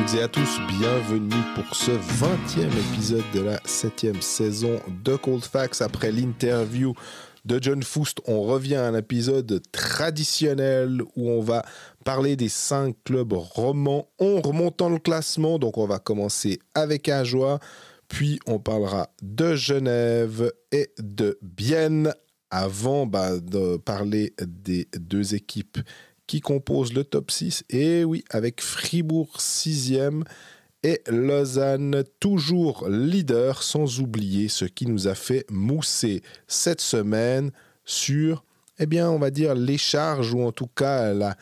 toutes et à tous, bienvenue pour ce 20e épisode de la 7e saison de Cold Facts. Après l'interview de John Foust, on revient à un épisode traditionnel où on va parler des 5 clubs romans en remontant le classement. Donc on va commencer avec Ajoie, puis on parlera de Genève et de Bienne avant de parler des 2 équipes qui composent le top 6. Et oui, avec Fribourg 6e et Lausanne toujours leader, sans oublier ce qui nous a fait mousser cette semaine sur, on va dire, les charges ou en tout cas la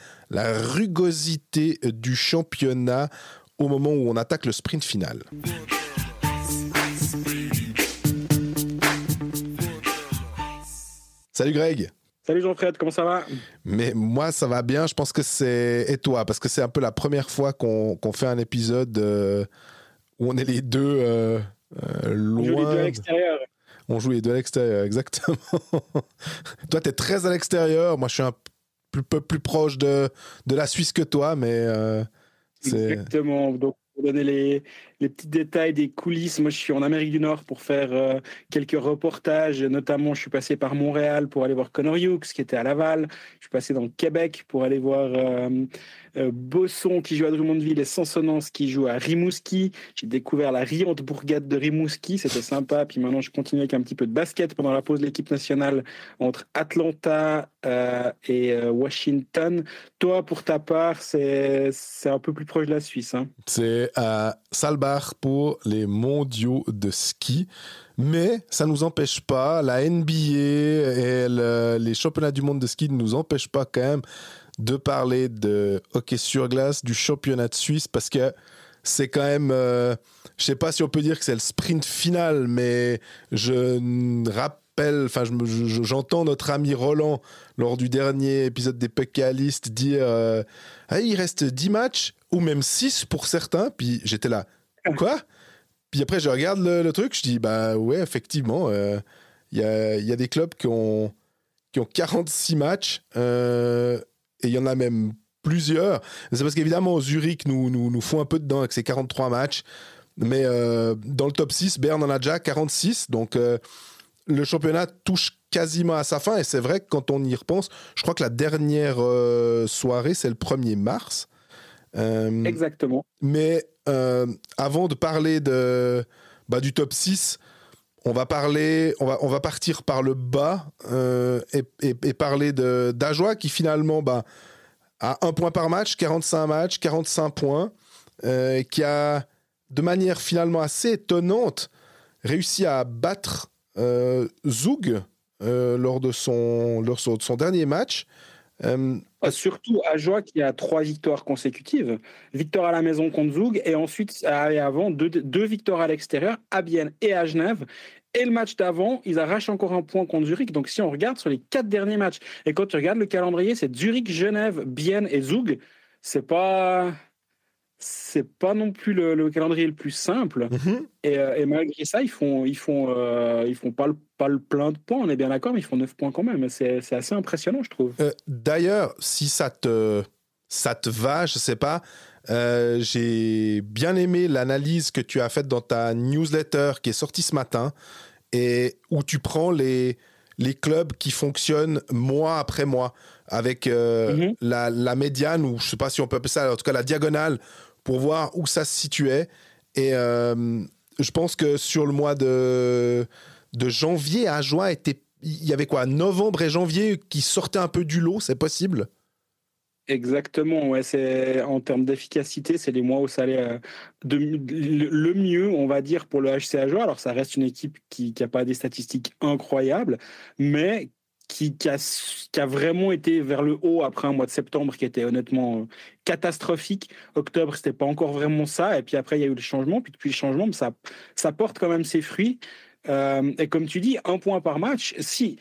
rugosité du championnat au moment où on attaque le sprint final. Salut Greg. Salut Jean-Fred, comment ça va ? Mais moi, ça va bien. Je pense que c'est... Et toi ? Parce que c'est un peu la première fois qu'on fait un épisode où on est les deux loin. On joue les deux à l'extérieur. On joue les deux à l'extérieur, exactement. Toi, tu es très à l'extérieur. Moi, je suis un peu plus proche de la Suisse que toi, mais... Exactement. Donc, pour donner les petits détails des coulisses, moi, je suis en Amérique du Nord pour faire quelques reportages. Notamment, je suis passé par Montréal pour aller voir Connor Hughes, qui était à Laval. Je suis passé dans le Québec pour aller voir Bosson, qui joue à Drummondville, et Sansonance, qui joue à Rimouski. J'ai découvert la riante bourgade de Rimouski. C'était sympa. Puis maintenant, je continue avec un petit peu de basket pendant la pause de l'équipe nationale entre Atlanta et Washington. Toi, pour ta part, c'est un peu plus proche de la Suisse. Hein. C'est à Saalbach pour les mondiaux de ski. Mais ça ne nous empêche pas, la NBA et les championnats du monde de ski ne nous empêchent pas quand même de parler de hockey sur glace, du championnat de Suisse, parce que c'est quand même, je ne sais pas si on peut dire que c'est le sprint final, mais je rappelle, j'entends notre ami Roland lors du dernier épisode des Puckalistes dire il reste 10 matchs ou même 6 pour certains, puis j'étais là, quoi? Puis après je regarde le truc, je dis ouais, effectivement, y a des clubs qui ont 46 matchs et il y en a même plusieurs. C'est parce qu'évidemment Zurich nous font un peu dedans avec ses 43 matchs, mais dans le top 6, Berne en a déjà 46, donc le championnat touche quasiment à sa fin, et c'est vrai que quand on y repense, je crois que la dernière soirée, c'est le 1er mars. Exactement. Mais avant de parler du top 6, on va partir par le bas et parler d'Ajoie qui finalement a 1 point par match, 45 matchs, 45 points, qui a de manière finalement assez étonnante réussi à battre Zug lors de son dernier match. Surtout Ajoie qui a 3 victoires consécutives. Victoire à la maison contre Zug et ensuite, avant, 2 victoires à l'extérieur, à Bienne et à Genève. Et le match d'avant, ils arrachent encore 1 point contre Zurich. Donc si on regarde sur les 4 derniers matchs, et quand tu regardes le calendrier, c'est Zurich, Genève, Bienne et Zug. C'est pas non plus le calendrier le plus simple. Mm-hmm. Et malgré ça, ils font pas le plein de points, on est bien d'accord, mais ils font 9 points quand même. C'est assez impressionnant, je trouve. D'ailleurs, si ça te va, je sais pas, j'ai bien aimé l'analyse que tu as faite dans ta newsletter qui est sortie ce matin et où tu prends les clubs qui fonctionnent mois après mois avec la médiane, ou je sais pas si on peut appeler ça, en tout cas la diagonale, pour voir où ça se situait. Et je pense que sur le mois de janvier, Ajoie il y avait quoi, novembre et janvier qui sortaient un peu du lot, c'est possible? Exactement, ouais, c'est en termes d'efficacité, c'est les mois où ça allait le mieux, on va dire, pour le HC Ajoie. Alors ça reste une équipe qui n'a pas des statistiques incroyables, mais qui a vraiment été vers le haut après un mois de septembre qui était honnêtement catastrophique. Octobre, c'était pas encore vraiment ça, et puis après il y a eu le changement, puis depuis le changement, ça porte quand même ses fruits. Et comme tu dis, 1 point par match. Si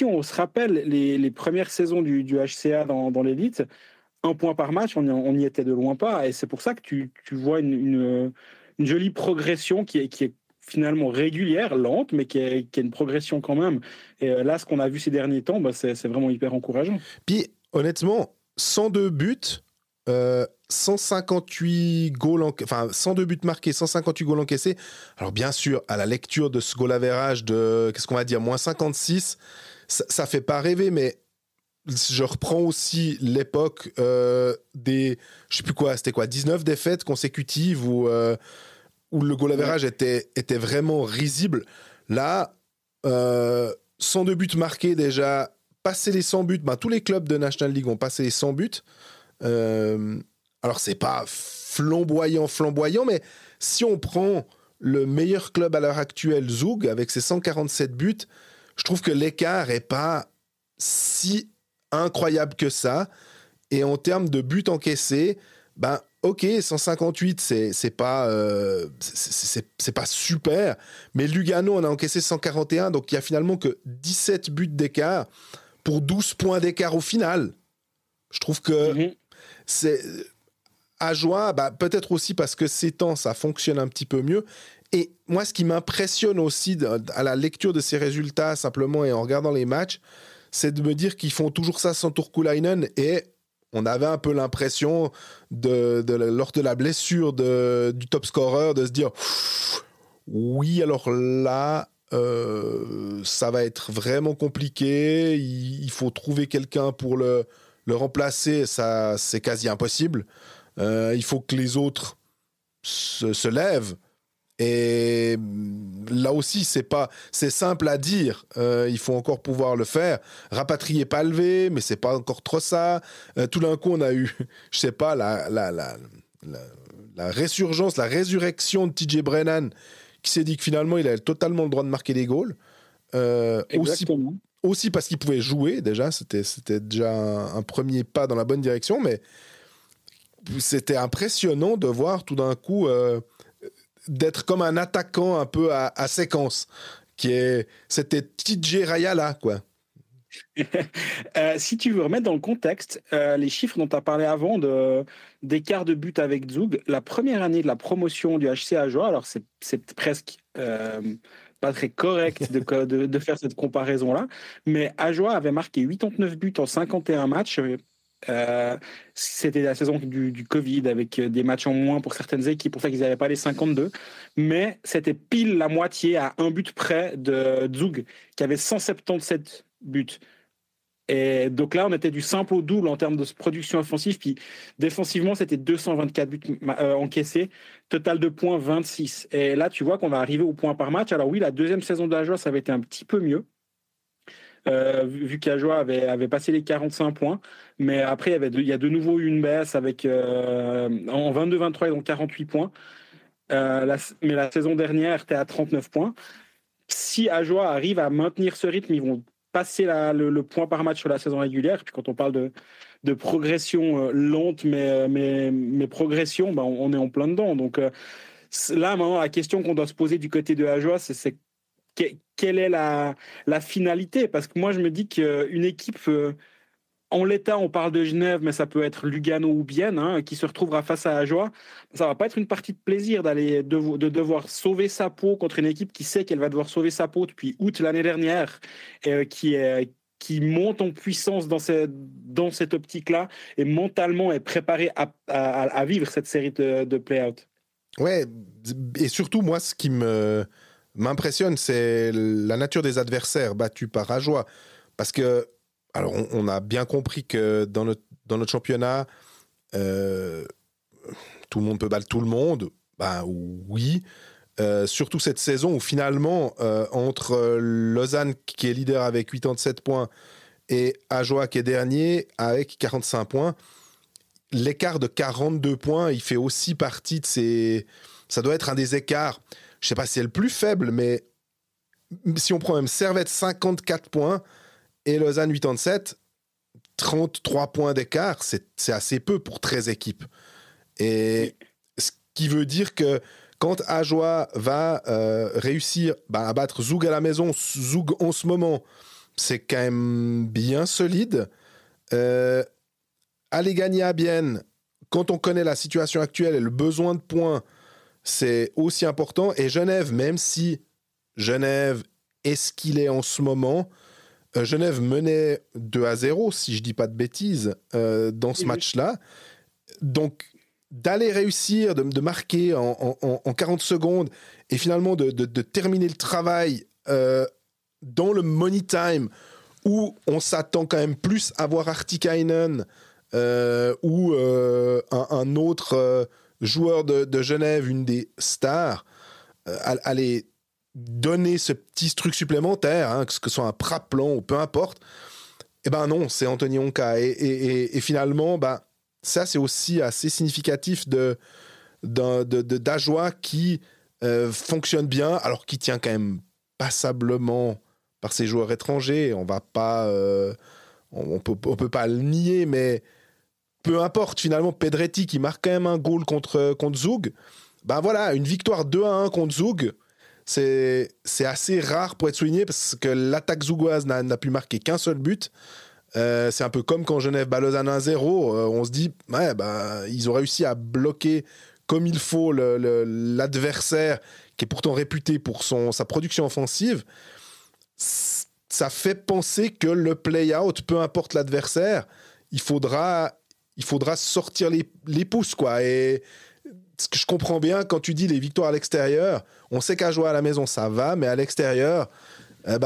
on se rappelle les premières saisons du HCA dans l'élite, 1 point par match, on n'y était de loin pas. Et c'est pour ça que tu vois une jolie progression qui est finalement régulière, lente, mais qui est une progression quand même. Et là, ce qu'on a vu ces derniers temps, c'est vraiment hyper encourageant. Puis, honnêtement, 102 buts 158 goals, enfin 102 buts marqués, 158 goals encaissés. Alors bien sûr, à la lecture de ce goal average de, qu'est-ce qu'on va dire, moins 56, ça fait pas rêver, mais je reprends aussi l'époque des, je sais plus quoi, c'était quoi, 19 défaites consécutives où le goal average était vraiment risible. Là, 102 buts marqués déjà, passer les 100 buts, tous les clubs de National League ont passé les 100 buts. Alors, c'est pas flamboyant, mais si on prend le meilleur club à l'heure actuelle, Zug, avec ses 147 buts, je trouve que l'écart est pas si incroyable que ça. Et en termes de buts encaissés, ok, 158, c'est pas super, mais Lugano en a encaissé 141, donc il y a finalement que 17 buts d'écart pour 12 points d'écart au final. Je trouve que c'est Ajoie, peut-être aussi parce que ces temps, ça fonctionne un petit peu mieux. Et moi, ce qui m'impressionne aussi à la lecture de ces résultats, simplement, et en regardant les matchs, c'est de me dire qu'ils font toujours ça sans Turkulainen. Et on avait un peu l'impression, lors de la blessure du top scorer, de se dire oui, alors là, ça va être vraiment compliqué. Il faut trouver quelqu'un pour le remplacer. Ça, c'est quasi impossible. Il faut que les autres se lèvent. Et là aussi, c'est simple à dire. Il faut encore pouvoir le faire. Rapatrier pas levé, mais c'est pas encore trop ça. Tout d'un coup, on a eu, je sais pas, la résurgence, la résurrection de TJ Brennan, qui s'est dit que finalement, il avait totalement le droit de marquer des goals. Aussi parce qu'il pouvait jouer déjà. C'était déjà un premier pas dans la bonne direction, mais c'était impressionnant de voir tout d'un coup d'être comme un attaquant un peu à séquence. C'était TJ Rayala, quoi. Si tu veux remettre dans le contexte, les chiffres dont tu as parlé avant d'écart de but avec Zug, la première année de la promotion du HC Ajoie, alors c'est presque pas très correct de faire cette comparaison-là, mais Ajoie avait marqué 89 buts en 51 matchs. C'était la saison du Covid avec des matchs en moins pour certaines équipes, pour ça qu'ils n'avaient pas les 52, mais c'était pile la moitié à un but près de Zug qui avait 177 buts. Et donc là, on était du simple au double en termes de production offensive. Puis défensivement, c'était 224 buts encaissés. Total de points, 26. Et là, tu vois qu'on va arriver au point par match. Alors oui, la deuxième saison de l'Ajoie, ça avait été un petit peu mieux. Vu qu'Ajoie avait passé les 45 points. Mais après, il y a de nouveau eu une baisse avec en 22-23, ils ont 48 points. Mais la saison dernière, tu es à 39 points. Si Ajoie arrive à maintenir ce rythme, ils vont passer le point par match sur la saison régulière. Puis quand on parle de progression lente, mais progression, on est en plein dedans. Donc là, maintenant, la question qu'on doit se poser du côté de Ajoie, c'est quelle est la finalité? Parce que moi, je me dis qu'une équipe... en l'état, on parle de Genève, mais ça peut être Lugano ou Bienne, qui se retrouvera face à Ajoie. Ça va pas être une partie de plaisir de devoir sauver sa peau contre une équipe qui sait qu'elle va devoir sauver sa peau depuis août l'année dernière, qui monte en puissance dans cette optique-là et mentalement est préparée à vivre cette série de play-out. Ouais, et surtout, moi, ce qui m'impressionne, c'est la nature des adversaires battus par Ajoie. Parce que alors, on a bien compris que dans notre championnat, tout le monde peut battre tout le monde. Oui. Surtout cette saison où finalement, entre Lausanne qui est leader avec 87 points et Ajoie qui est dernier avec 45 points, l'écart de 42 points, il fait aussi partie de ces... Ça doit être un des écarts, je ne sais pas si c'est le plus faible, mais si on prend même Servette 54 points... et Lausanne 87, 33 points d'écart, c'est assez peu pour 13 équipes. Et ce qui veut dire que quand Ajoie va réussir à battre Zug à la maison, Zug en ce moment, c'est quand même bien solide. Aller gagner à Bienne, quand on connaît la situation actuelle et le besoin de points, c'est aussi important. Et Genève, même si Genève est ce qu'il est en ce moment... Genève menait 2-0, si je ne dis pas de bêtises, dans ce match-là. donc, d'aller réussir, de marquer en 40 secondes et finalement de terminer le travail dans le money time où on s'attend quand même plus à voir Artikainen ou un autre joueur de Genève, une des stars, aller donner ce petit truc supplémentaire, hein, que ce soit un Praplan ou peu importe, eh ben non, c'est Anthony Honka. Et finalement, bah, ça, c'est aussi assez significatif d'Ajoie qui fonctionne bien, alors qu'il tient quand même passablement par ses joueurs étrangers. On va pas, on peut pas le nier, mais peu importe, finalement, Pedretti qui marque quand même un goal contre Zug. Ben voilà, une victoire 2-1 contre Zug, c'est assez rare pour être souligné parce que l'attaque zougoise n'a pu marquer qu'un seul but. C'est un peu comme quand Genève bat Lausanne 1-0. On se dit, ouais, bah, ils ont réussi à bloquer comme il faut l'adversaire qui est pourtant réputé pour sa production offensive. Ça fait penser que le play-out, peu importe l'adversaire, il faudra sortir les pouces, quoi. Et ce que je comprends bien quand tu dis les victoires à l'extérieur, on sait qu'à jouer à la maison ça va, mais à l'extérieur,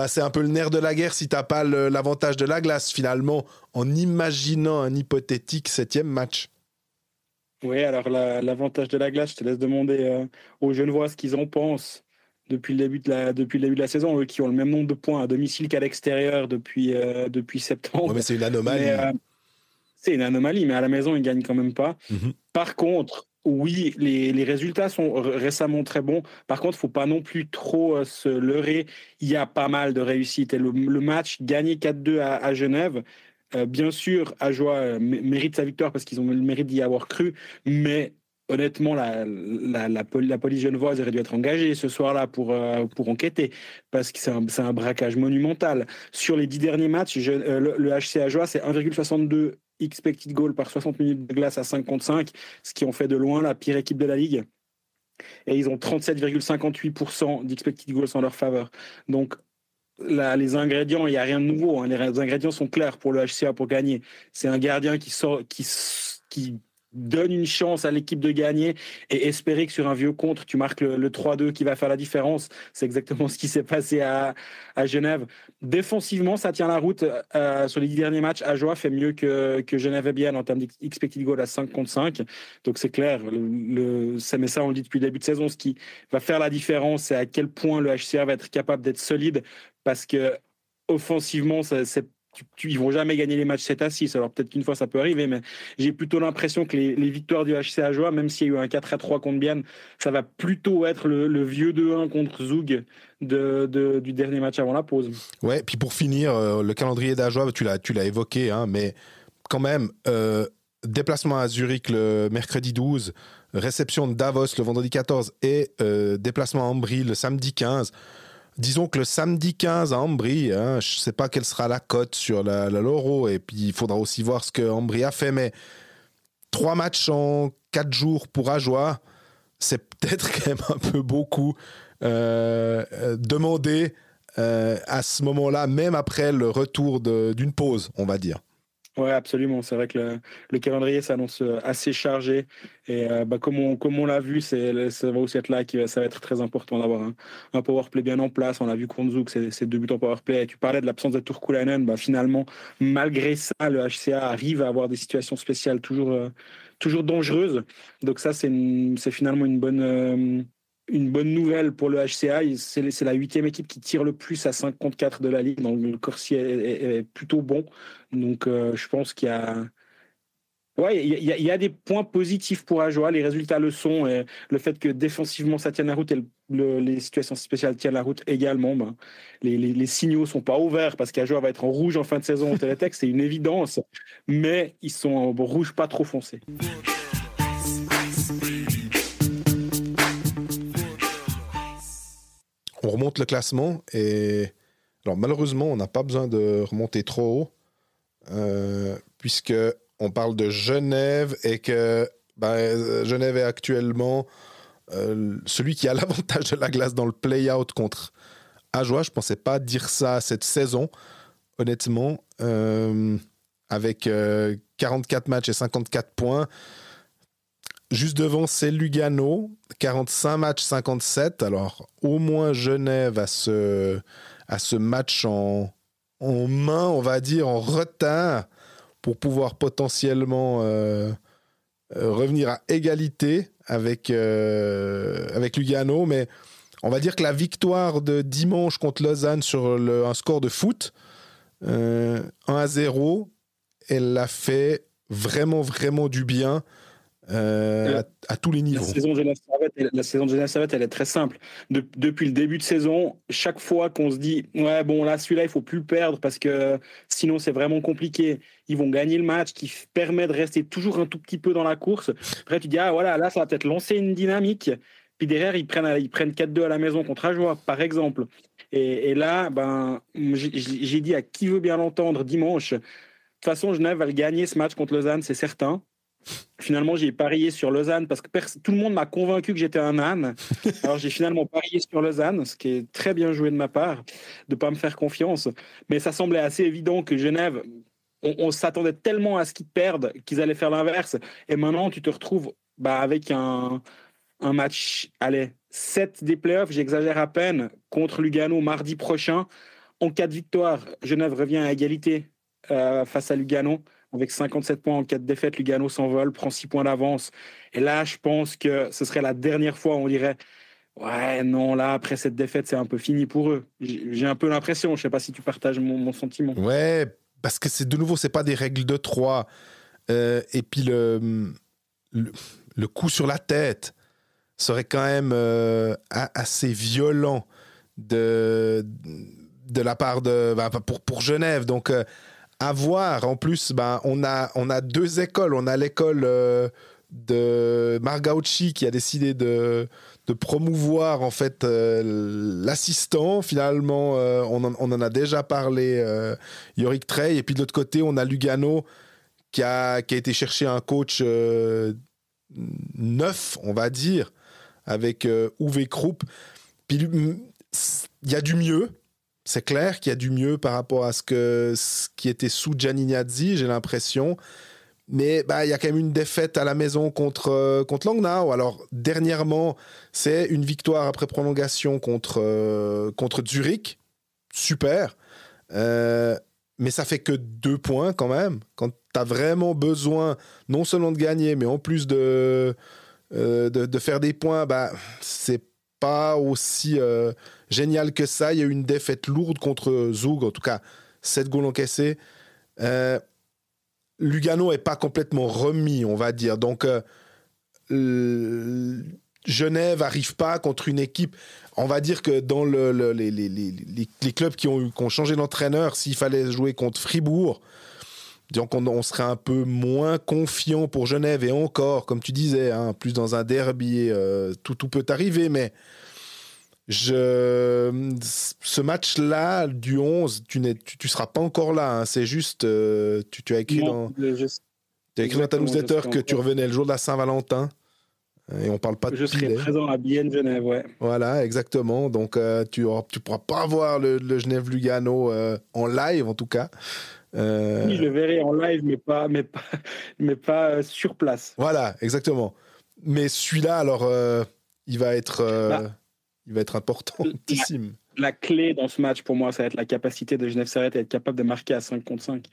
c'est un peu le nerf de la guerre si t'as pas l'avantage de la glace finalement, en imaginant un hypothétique 7e match. Oui, alors l'avantage de la glace, je te laisse demander aux Genevois ce qu'ils en pensent depuis le début de la saison, eux qui ont le même nombre de points à domicile qu'à l'extérieur depuis septembre. Ouais, mais c'est une anomalie. C'est une anomalie, mais à la maison, ils ne gagnent quand même pas. Mm-hmm. Par contre, oui, les résultats sont récemment très bons. Par contre, il ne faut pas non plus trop se leurrer. Il y a pas mal de réussites. Et le match gagné 4-2 à Genève, bien sûr, Ajoie mérite sa victoire parce qu'ils ont le mérite d'y avoir cru, mais honnêtement, la police genevoise aurait dû être engagée ce soir-là pour enquêter, parce que c'est un braquage monumental. Sur les 10 derniers matchs, le HC Ajoie, c'est 1,62 expected goal par 60 minutes de glace à 5 contre 5, ce qui en fait de loin la pire équipe de la Ligue. Et ils ont 37,58% d'expected goals en leur faveur. Donc, les ingrédients, il n'y a rien de nouveau. Hein. Les ingrédients sont clairs pour le HCA pour gagner. C'est un gardien qui donne une chance à l'équipe de gagner et espérer que sur un vieux contre, tu marques le 3-2 qui va faire la différence. C'est exactement ce qui s'est passé à Genève. Défensivement, ça tient la route. Sur les 10 derniers matchs, Ajoie fait mieux que Genève et Bienne en termes d'expected goal à 5 contre 5. Donc c'est clair. Mais ça, on le dit depuis le début de saison. Ce qui va faire la différence, c'est à quel point le HCA va être capable d'être solide parce que offensivement, ils vont jamais gagner les matchs 7-6. Alors peut-être qu'une fois ça peut arriver, mais j'ai plutôt l'impression que les victoires du HC Ajoie, même s'il y a eu un 4-3 contre Bienne, ça va plutôt être le vieux 2-1 contre Zug du dernier match avant la pause. Ouais, puis pour finir, le calendrier d'Ajoie, tu l'as évoqué, hein, mais quand même, déplacement à Zurich le mercredi 12, réception de Davos le vendredi 14 et déplacement à Ambry le samedi 15. Disons que le samedi 15 à Ambry, hein, je ne sais pas quelle sera la cote sur la Loro, et puis il faudra aussi voir ce que Ambry a fait, mais 3 matchs en 4 jours pour Ajoie, c'est peut-être quand même un peu beaucoup demandé à ce moment-là, même après le retour d'une pause, on va dire. Oui, absolument. C'est vrai que le calendrier s'annonce assez chargé. Et comme on l'a vu, ça va aussi être là que ça va être très important d'avoir un powerplay bien en place. On l'a vu contre Zouk, c'est 2 buts en powerplay. Et tu parlais de l'absence de Turkulainen. Finalement, malgré ça, le HCA arrive à avoir des situations spéciales toujours dangereuses. Donc ça, c'est finalement une bonne nouvelle pour le HCA. C'est la 8e équipe qui tire le plus à 5 contre 4 de la Ligue. Donc le Corsi est plutôt bon. Donc je pense qu'il y a... Ouais, il y a des points positifs pour Ajoie. Les résultats le sont. Et le fait que défensivement ça tienne la route et les situations spéciales tiennent la route également. Les signaux sont pas ouverts parce qu'Ajoie va être en rouge en fin de saison au Télétech. C'est une évidence. Mais ils sont en rouge pas trop foncé. On remonte le classement et alors malheureusement on n'a pas besoin de remonter trop haut puisque on parle de Genève et que Genève est actuellement celui qui a l'avantage de la glace dans le play-out contre Ajoie. Je pensais pas dire ça cette saison honnêtement, avec 44 matchs et 54 points. juste devant, c'est Lugano, 45 matchs, 57. Alors, au moins Genève a ce match en main, on va dire, en retard, pour pouvoir potentiellement revenir à égalité avec Lugano. Mais on va dire que la victoire de dimanche contre Lausanne sur un score de foot, 1-0, elle l'a fait vraiment, vraiment du bien à tous les niveaux. La saison de Genève Servette, elle est très simple. Depuis le début de saison, chaque fois qu'on se dit ouais bon là celui-là il faut plus le perdre parce que sinon c'est vraiment compliqué. Ils vont gagner le match qui permet de rester toujours un tout petit peu dans la course. Après tu dis ah voilà là ça va peut-être lancer une dynamique. Puis derrière ils prennent 4-2 à la maison contre Ajoie par exemple. Et là ben j'ai dit à qui veut bien l'entendre dimanche. De toute façon Genève va le gagner ce match contre Lausanne, c'est certain. Finalement, j'ai parié sur Lausanne parce que tout le monde m'a convaincu que j'étais un âne. Alors, j'ai finalement parié sur Lausanne, ce qui est très bien joué de ma part, de ne pas me faire confiance. Mais ça semblait assez évident que Genève, on s'attendait tellement à ce qu'ils perdent qu'ils allaient faire l'inverse. Et maintenant, tu te retrouves avec un match, allez, 7 des playoffs, j'exagère à peine, contre Lugano mardi prochain. En cas de victoire, Genève revient à égalité face à Lugano. Avec 57 points en 4 défaites, Lugano s'envole, prend 6 points d'avance. Et là, je pense que ce serait la dernière fois où on dirait ouais, non, là, après cette défaite, c'est un peu fini pour eux. J'ai un peu l'impression, je ne sais pas si tu partages mon sentiment. Ouais, parce que de nouveau, ce n'est pas des règles de 3. Et puis le coup sur la tête serait quand même assez violent de la part pour Genève. Donc, à voir. En plus, on a 2 écoles. On a l'école de Margauchi qui a décidé de promouvoir en fait l'assistant. Finalement, on en a déjà parlé, Yorick Trey. Et puis de l'autre côté, on a Lugano qui a été chercher un coach neuf, on va dire, avec Uwe Krupp. Puis il y a du mieux. C'est clair qu'il y a du mieux par rapport à ce qui était sous Gianni Ignazzi, j'ai l'impression. Mais il y a quand même une défaite à la maison contre Langnau. Alors, dernièrement, c'est une victoire après prolongation contre Zurich. Super. Mais ça fait que 2 points quand même. Quand tu as vraiment besoin, non seulement de gagner, mais en plus de faire des points, c'est pas aussi génial que ça. Il y a eu une défaite lourde contre Zug, en tout cas 7 goals encaissés. Lugano n'est pas complètement remis, on va dire. Donc Genève n'arrive pas contre une équipe. On va dire que dans les clubs qui ont changé d'entraîneur, s'il fallait jouer contre Fribourg, donc on serait un peu moins confiant pour Genève. Et encore, comme tu disais, plus dans un derby, tout peut arriver. Mais ce match-là, du 11, tu seras pas encore là. C'est juste, tu as écrit dans ta newsletter que tu revenais le jour de la Saint-Valentin. Et on parle pas de Je serai présent à Bienne, Genève, ouais. Voilà, exactement. Donc, tu pourras pas voir le Genève-Lugano en live, en tout cas. Oui, je le verrai en live, mais pas sur place. Voilà, exactement. Mais celui-là, alors, il va être importantissime. La clé dans ce match, pour moi, ça va être la capacité de Genève Servette à être capable de marquer à 5 contre 5.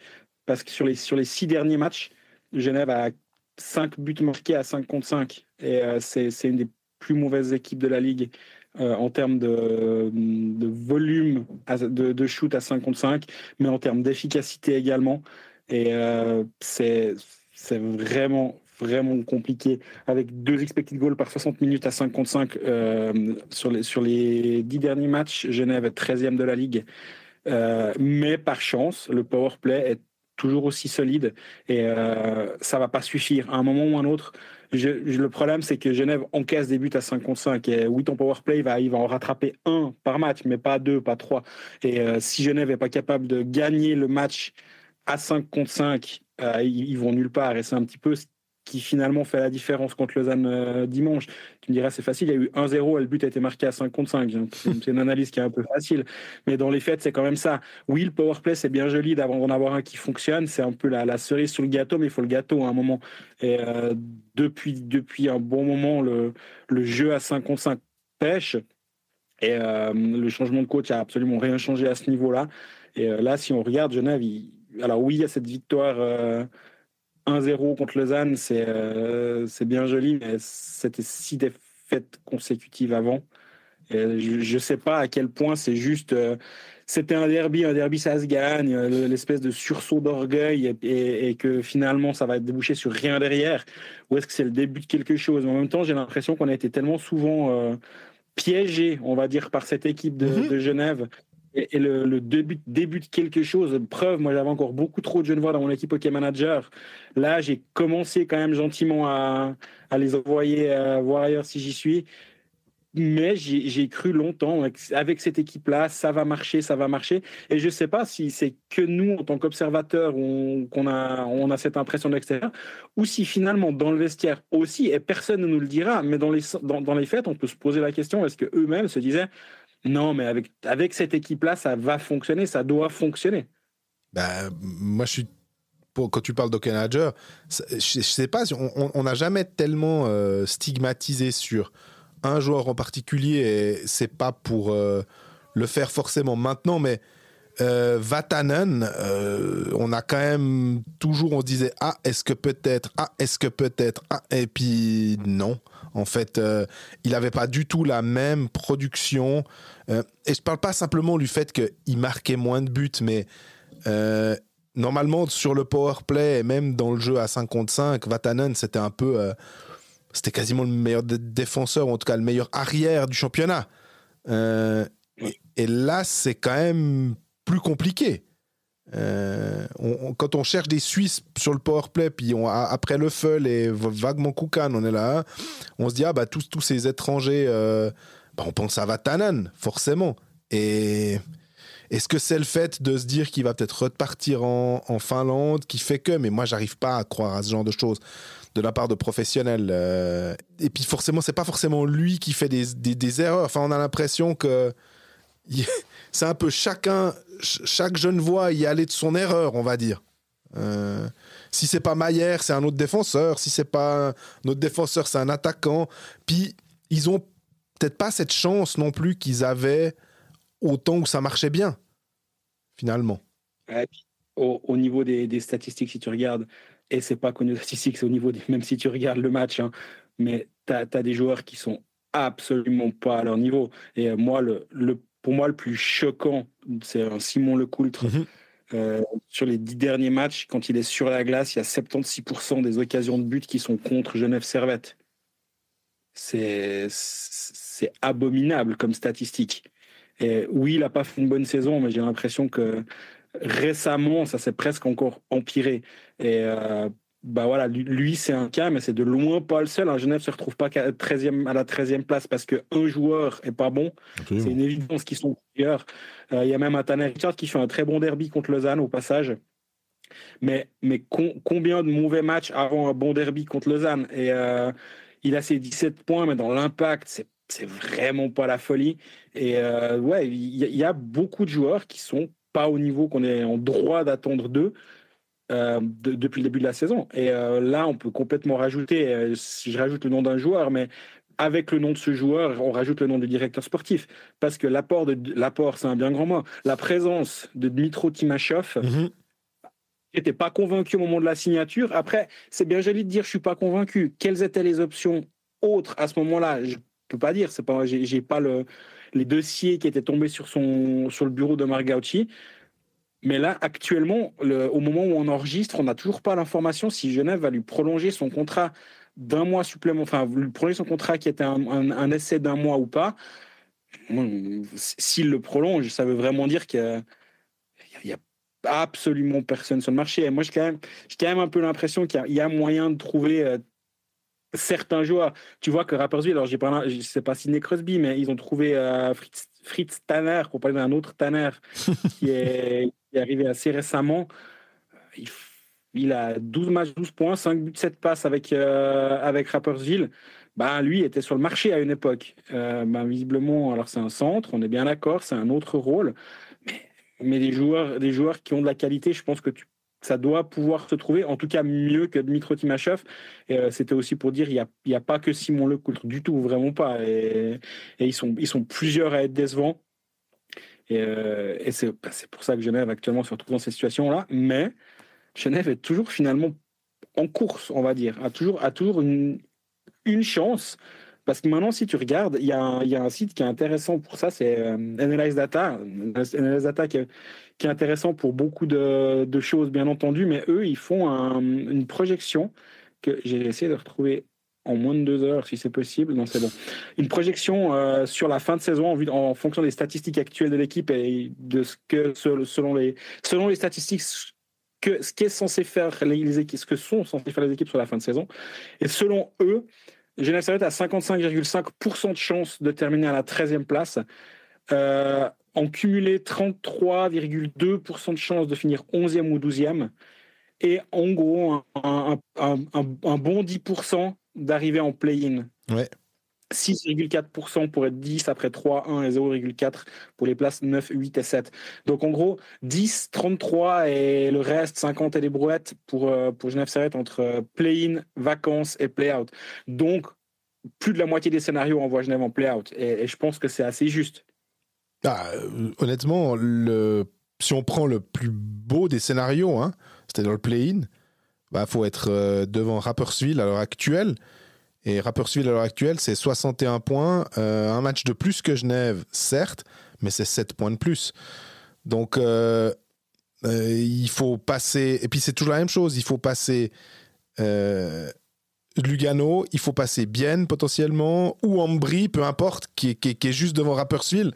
Parce que sur les 6 derniers matchs, Genève a 5 buts marqués à 5 contre 5. Et c'est une des plus mauvaises équipes de la Ligue en termes de volume de shoot à 5 contre 5, mais en termes d'efficacité également. Et c'est vraiment compliqué. Avec 2 expected goals par 60 minutes à 5 contre 5 sur les 10 derniers matchs, Genève est 13e de la Ligue. Mais par chance, le power play est toujours aussi solide et ça va pas suffire. À un moment ou un autre, le problème, c'est que Genève encaisse des buts à 5 contre 5. Et oui, ton power play, il va en rattraper 1 par match, mais pas 2, pas 3. Et si Genève n'est pas capable de gagner le match à 5 contre 5, ils vont nulle part. Et c'est un petit peu qui finalement fait la différence contre Lausanne dimanche. Tu me diras, c'est facile, il y a eu 1-0 et le but a été marqué à 5 contre 5. C'est une analyse qui est un peu facile. Mais dans les faits, c'est quand même ça. Oui, le powerplay, c'est bien joli d'en avoir un qui fonctionne. C'est un peu la cerise sur le gâteau, mais il faut le gâteau à un moment. Et depuis un bon moment, le jeu à 5 contre 5 pêche. Et le changement de coach a absolument rien changé à ce niveau-là. Et là, si on regarde Genève, alors oui, il y a cette victoire 1-0 contre Lausanne, c'est bien joli, mais c'était 6 défaites consécutives avant. Et je ne sais pas à quel point c'est juste. C'était un derby ça se gagne, l'espèce de sursaut d'orgueil et que finalement ça va déboucher sur rien derrière. Ou est-ce que c'est le début de quelque chose? Mais en même temps, j'ai l'impression qu'on a été tellement souvent piégé, on va dire, par cette équipe de Genève. Et le début de quelque chose, preuve, moi j'avais encore beaucoup trop de Genevois dans mon équipe Hockey Manager. Là, j'ai commencé quand même gentiment à les envoyer voir ailleurs si j'y suis. Mais j'ai cru longtemps avec cette équipe-là, ça va marcher, ça va marcher. Et je ne sais pas si c'est que nous, en tant qu'observateurs, qu'on a cette impression de l'extérieur, ou si finalement, dans le vestiaire aussi, et personne ne nous le dira, mais dans les faits, on peut se poser la question, est-ce qu'eux-mêmes se disaient, non, mais avec cette équipe-là, ça va fonctionner, ça doit fonctionner. Moi, quand tu parles d'Hockey Manager, je ne sais pas, on n'a jamais tellement stigmatisé sur un joueur en particulier, et c'est pas pour le faire forcément maintenant, mais Vatanen, on a quand même toujours, on se disait est-ce que peut-être, et puis non, en fait il n'avait pas du tout la même production, et je parle pas simplement du fait qu'il marquait moins de buts, mais normalement sur le powerplay et même dans le jeu à 5 contre 5, Vatanen c'était un peu c'était quasiment le meilleur défenseur, ou en tout cas le meilleur arrière du championnat. Et là, c'est quand même plus compliqué. Quand on cherche des Suisses sur le powerplay, puis après le Feul et vaguement Koukan, on est là, on se dit, tous ces étrangers, on pense à Vatanen, forcément. Et est-ce que c'est le fait de se dire qu'il va peut-être repartir en Finlande qui fait que, mais moi, j'arrive pas à croire à ce genre de choses de la part de professionnels. Et puis forcément, c'est pas forcément lui qui fait des erreurs. Enfin, on a l'impression que c'est un peu chaque Genevois y allait de son erreur, on va dire. Si c'est pas Maillère, c'est un autre défenseur. Si c'est pas un autre défenseur, c'est un attaquant. Puis ils ont peut-être pas cette chance non plus qu'ils avaient au temps où ça marchait bien, finalement. Ouais, au niveau des statistiques, si tu regardes, et c'est pas connu statistiques, c'est au niveau même si tu regardes le match, hein, mais tu as des joueurs qui sont absolument pas à leur niveau. Et moi, pour moi, le plus choquant, c'est un Simon Lecoultre. Sur les 10 derniers matchs, quand il est sur la glace, il y a 76% des occasions de but qui sont contre Genève Servette. C'est abominable comme statistique. Et oui, il n'a pas fait une bonne saison, mais j'ai l'impression que récemment, ça s'est presque encore empiré. Et voilà, lui, c'est un cas, mais c'est de loin pas le seul. Genève ne se retrouve pas à la 13e place parce qu'un joueur est pas bon. Absolument. C'est une évidence qu'ils sont meilleurs. Il y a même un Tanner Richard qui fait un très bon derby contre Lausanne au passage. Mais combien de mauvais matchs avant un bon derby contre Lausanne? Et il a ses 17 points, mais dans l'impact, c'est vraiment pas la folie. Et il y a beaucoup de joueurs qui sont pas au niveau qu'on est en droit d'attendre d'eux depuis le début de la saison. Et là, on peut complètement rajouter, je rajoute le nom d'un joueur, mais avec le nom de ce joueur, on rajoute le nom du directeur sportif. Parce que l'apport, c'est un bien grand mot. La présence de Dmitro Timashov, n'étais pas convaincu au moment de la signature. Après, c'est bien joli de dire je suis pas convaincu. Quelles étaient les options autres à ce moment-là? Je peux pas dire. C'est pas, j'ai pas les dossiers qui étaient tombés sur le bureau de Marc Gauci. Mais là, actuellement, au moment où on enregistre, on n'a toujours pas l'information si Genève va lui prolonger son contrat d'un mois supplémentaire, enfin, lui prolonger son contrat qui était un essai d'un mois ou pas. S'il le prolonge, ça veut vraiment dire qu'il y a absolument personne sur le marché. Et moi, j'ai quand même un peu l'impression qu'il y a moyen de trouver certains joueurs. Tu vois que Rapperswil, alors je ne sais pas Sidney Crosby, mais ils ont trouvé Fritz Tanner, pour parler d'un autre Tanner, qui est arrivé assez récemment. il a 12 matchs, 12 points, 5 buts, 7 passes avec Rapperswil. Ben, lui était sur le marché à une époque. Ben, visiblement, alors c'est un centre, on est bien d'accord, c'est un autre rôle. Mais des joueurs qui ont de la qualité, je pense que ça doit pouvoir se trouver, en tout cas mieux que Dmitro Timachev. Et c'était aussi pour dire, il y a pas que Simon Lecoultre, du tout, vraiment pas. Et ils sont plusieurs à être décevants. Et c'est pour ça que Genève actuellement se retrouve dans cette situation-là. Mais Genève est toujours finalement en course, on va dire, a toujours une chance. Parce que maintenant, si tu regardes, il y a un site qui est intéressant pour ça, c'est Analyze Data. Analyze Data qui est intéressant pour beaucoup de choses, bien entendu, mais eux, ils font une projection que j'ai essayé de retrouver en moins de 2 heures, si c'est possible. Non, c'est bon. Une projection sur la fin de saison en fonction des statistiques actuelles de l'équipe et de ce que, selon les statistiques, ce qu'est censé faire les équipes, ce que sont censées faire les équipes sur la fin de saison. Et selon eux, Genève Servette a 55,5% de chances de terminer à la 13e place. En cumulé, 33,2% de chances de finir 11e ou 12e. Et en gros, un bon 10% d'arriver en play-in. Ouais. 6,4% pour être 10 après 3, 1 et 0,4 pour les places 9, 8 et 7. Donc en gros, 10, 33 et le reste, 50 et des brouettes pour Genève Servette entre play-in, vacances et play-out. Donc, plus de la moitié des scénarios envoient Genève en play-out. Et je pense que c'est assez juste. Honnêtement, si on prend le plus beau des scénarios, hein, c'est-à-dire le play-in, faut être devant Rapperswil à l'heure actuelle. Et Rapperswil à l'heure actuelle, c'est 61 points, un match de plus que Genève, certes, mais c'est 7 points de plus. Donc, il faut passer... Et puis, c'est toujours la même chose. Il faut passer Lugano, il faut passer Bienne, potentiellement, ou Ambry, peu importe, qui est juste devant Rapperswil.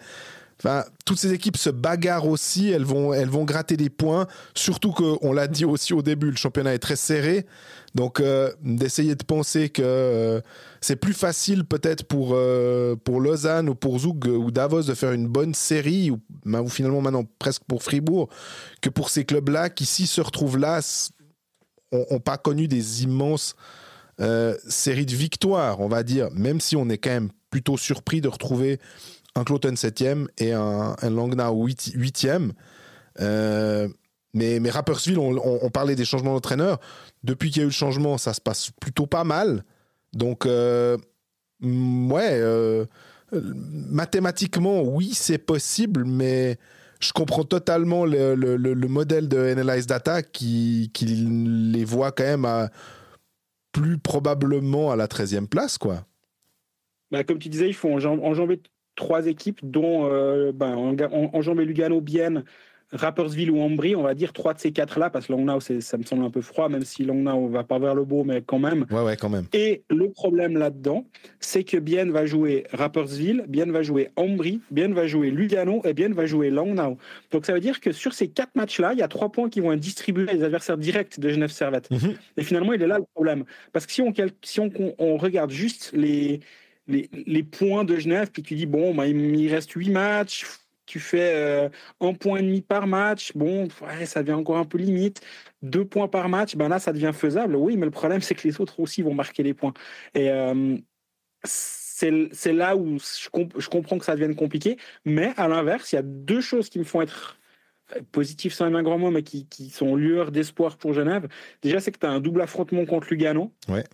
Enfin, toutes ces équipes se bagarrent aussi, elles vont gratter des points, surtout qu'on l'a dit aussi au début, le championnat est très serré, donc d'essayer de penser que c'est plus facile peut-être pour Lausanne ou pour Zug ou Davos de faire une bonne série, ou finalement maintenant presque pour Fribourg, que pour ces clubs-là qui, s'ils se retrouvent là, n'ont pas connu des immenses séries de victoires, on va dire, même si on est quand même plutôt surpris de retrouver un Cloton 7e et un Langnau 8e. Mais Rapperswil, on parlait des changements d'entraîneur. Depuis qu'il y a eu le changement, ça se passe plutôt pas mal. Donc, mathématiquement, oui, c'est possible, mais je comprends totalement le modèle de Analyze Data qui les voit quand même plus probablement à la 13e place, quoi. Comme tu disais, il faut enjamber 3 équipes, dont enjamber Lugano, Bienne, Rapperswil ou Ambry, on va dire 3 de ces 4-là, parce que Langnau, ça me semble un peu froid, même si Langnau va pas vers le beau, mais quand même. Ouais, quand même. Et le problème là-dedans, c'est que Bienne va jouer Rapperswil, Bienne va jouer Ambry, Bienne va jouer Lugano et Bienne va jouer Langnau. Donc ça veut dire que sur ces 4 matchs-là, il y a 3 points qui vont être distribués à les adversaires directs de Genève Servette. Mm-hmm. Et finalement, il est là le problème. Parce que si on regarde juste les points de Genève, puis tu dis, bon, il reste 8 matchs, tu fais 1,5 point par match, bon, ouais, ça devient encore un peu limite. 2 points par match, là, ça devient faisable. Oui, mais le problème, c'est que les autres aussi vont marquer les points. Et c'est là où je comprends que ça devienne compliqué. Mais à l'inverse, il y a 2 choses qui me font être positives, sans un grand mot, mais qui sont lueurs d'espoir pour Genève. Déjà, c'est que tu as un double affrontement contre Lugano. Ouais.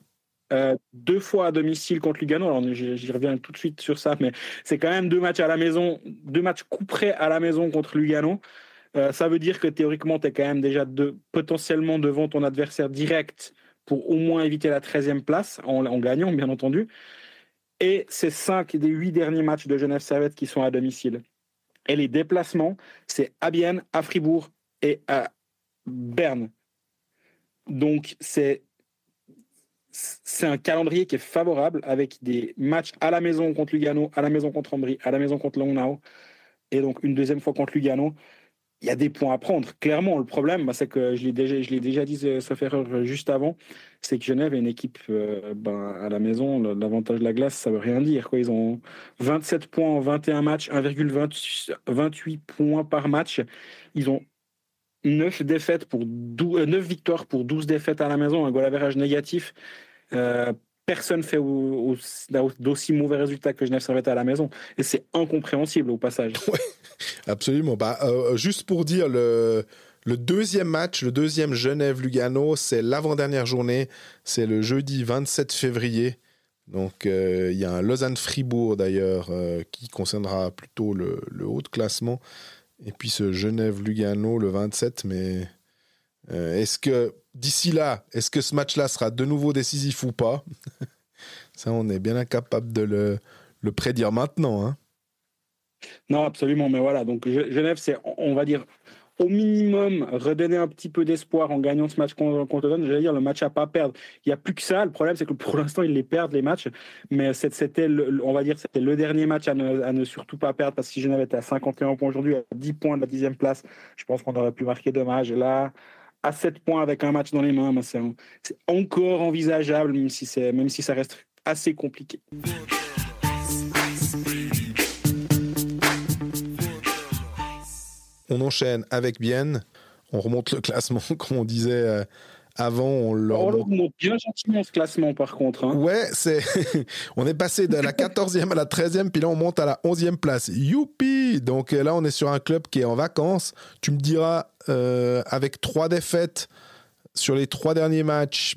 2 fois à domicile contre Lugano. Alors, j'y reviens tout de suite sur ça, mais c'est quand même 2 matchs à la maison, 2 matchs couperés à la maison contre Lugano. Ça veut dire que théoriquement, tu es quand même déjà potentiellement devant ton adversaire direct pour au moins éviter la 13e place, en gagnant, bien entendu. Et c'est 5 des 8 derniers matchs de Genève Servette qui sont à domicile. Et les déplacements, c'est à Bienne, à Fribourg et à Berne. Donc, c'est un calendrier qui est favorable avec des matchs à la maison contre Lugano, à la maison contre Ambry, à la maison contre Langnau et donc une deuxième fois contre Lugano. Il y a des points à prendre. Clairement, le problème, c'est que je l'ai déjà dit, sauf erreur, juste avant, c'est que Genève est une équipe à la maison. L'avantage de la glace, ça veut rien dire, quoi. Ils ont 27 points en 21 matchs, 1,28 points par match. Ils ont 9 victoires pour 12 défaites à la maison, un goal average négatif. Personne fait d'aussi mauvais résultats que Genève Servette à la maison. Et c'est incompréhensible au passage. Ouais, absolument. Juste pour dire, le deuxième match, le deuxième Genève-Lugano, c'est l'avant-dernière journée. C'est le jeudi 27 février. Donc, il y a un Lausanne-Fribourg, d'ailleurs, qui concernera plutôt le haut de classement. Et puis ce Genève-Lugano, le 27. Mais est-ce que, d'ici là, est-ce que ce match-là sera de nouveau décisif ou pas? Ça, on est bien incapable de le prédire maintenant. Hein. Non, absolument. Mais voilà, donc Genève, c'est, on va dire, au minimum, redonner un petit peu d'espoir en gagnant ce match qu'on te donne. J'allais dire, le match à pas perdre. Il n'y a plus que ça. Le problème, c'est que pour l'instant, ils les perdent, les matchs. Mais c'était, on va dire, c'était le dernier match à ne surtout pas perdre, parce que si Genève était à 51 points aujourd'hui, à 10 points de la 10e place, je pense qu'on aurait pu marquer dommage. Et là, à 7 points avec un match dans les mains, c'est encore envisageable, même si ça reste assez compliqué. On enchaîne avec Bienne. On remonte le classement, comme on disait avant. On remonte bien gentiment ce classement, par contre. Hein. Ouais, on est passé de la 14e à la 13e, puis là, on monte à la 11e place. Youpi! Donc là, on est sur un club qui est en vacances. Tu me diras, avec 3 défaites sur les 3 derniers matchs,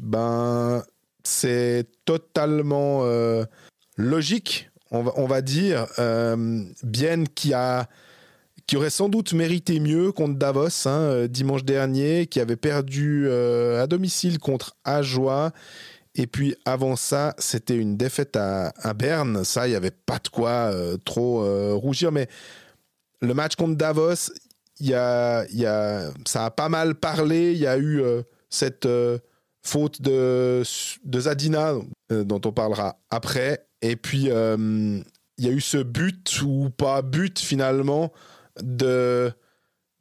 c'est totalement logique, on va dire. Bienne qui aurait sans doute mérité mieux contre Davos dimanche dernier, qui avait perdu à domicile contre Ajoie. Et puis avant ça, c'était une défaite à Berne. Ça, il n'y avait pas de quoi trop rougir. Mais le match contre Davos, ça a pas mal parlé. Il y a eu cette faute de Zadina, dont on parlera après. Et puis, il y a eu ce but, ou pas but finalement,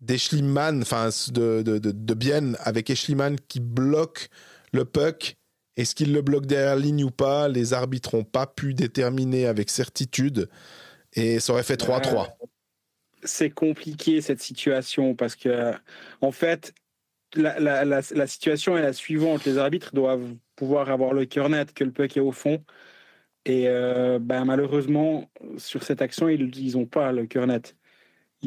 d'Eschliman, enfin de Bienne, avec Eschliman qui bloque le puck. Est-ce qu'il le bloque derrière la ligne ou pas? Les arbitres n'ont pas pu déterminer avec certitude, et ça aurait fait 3-3. C'est compliqué cette situation, parce que en fait la situation est la suivante. Les arbitres doivent pouvoir avoir le cœur net que le puck est au fond, et malheureusement sur cette action ils n'ont pas le cœur net.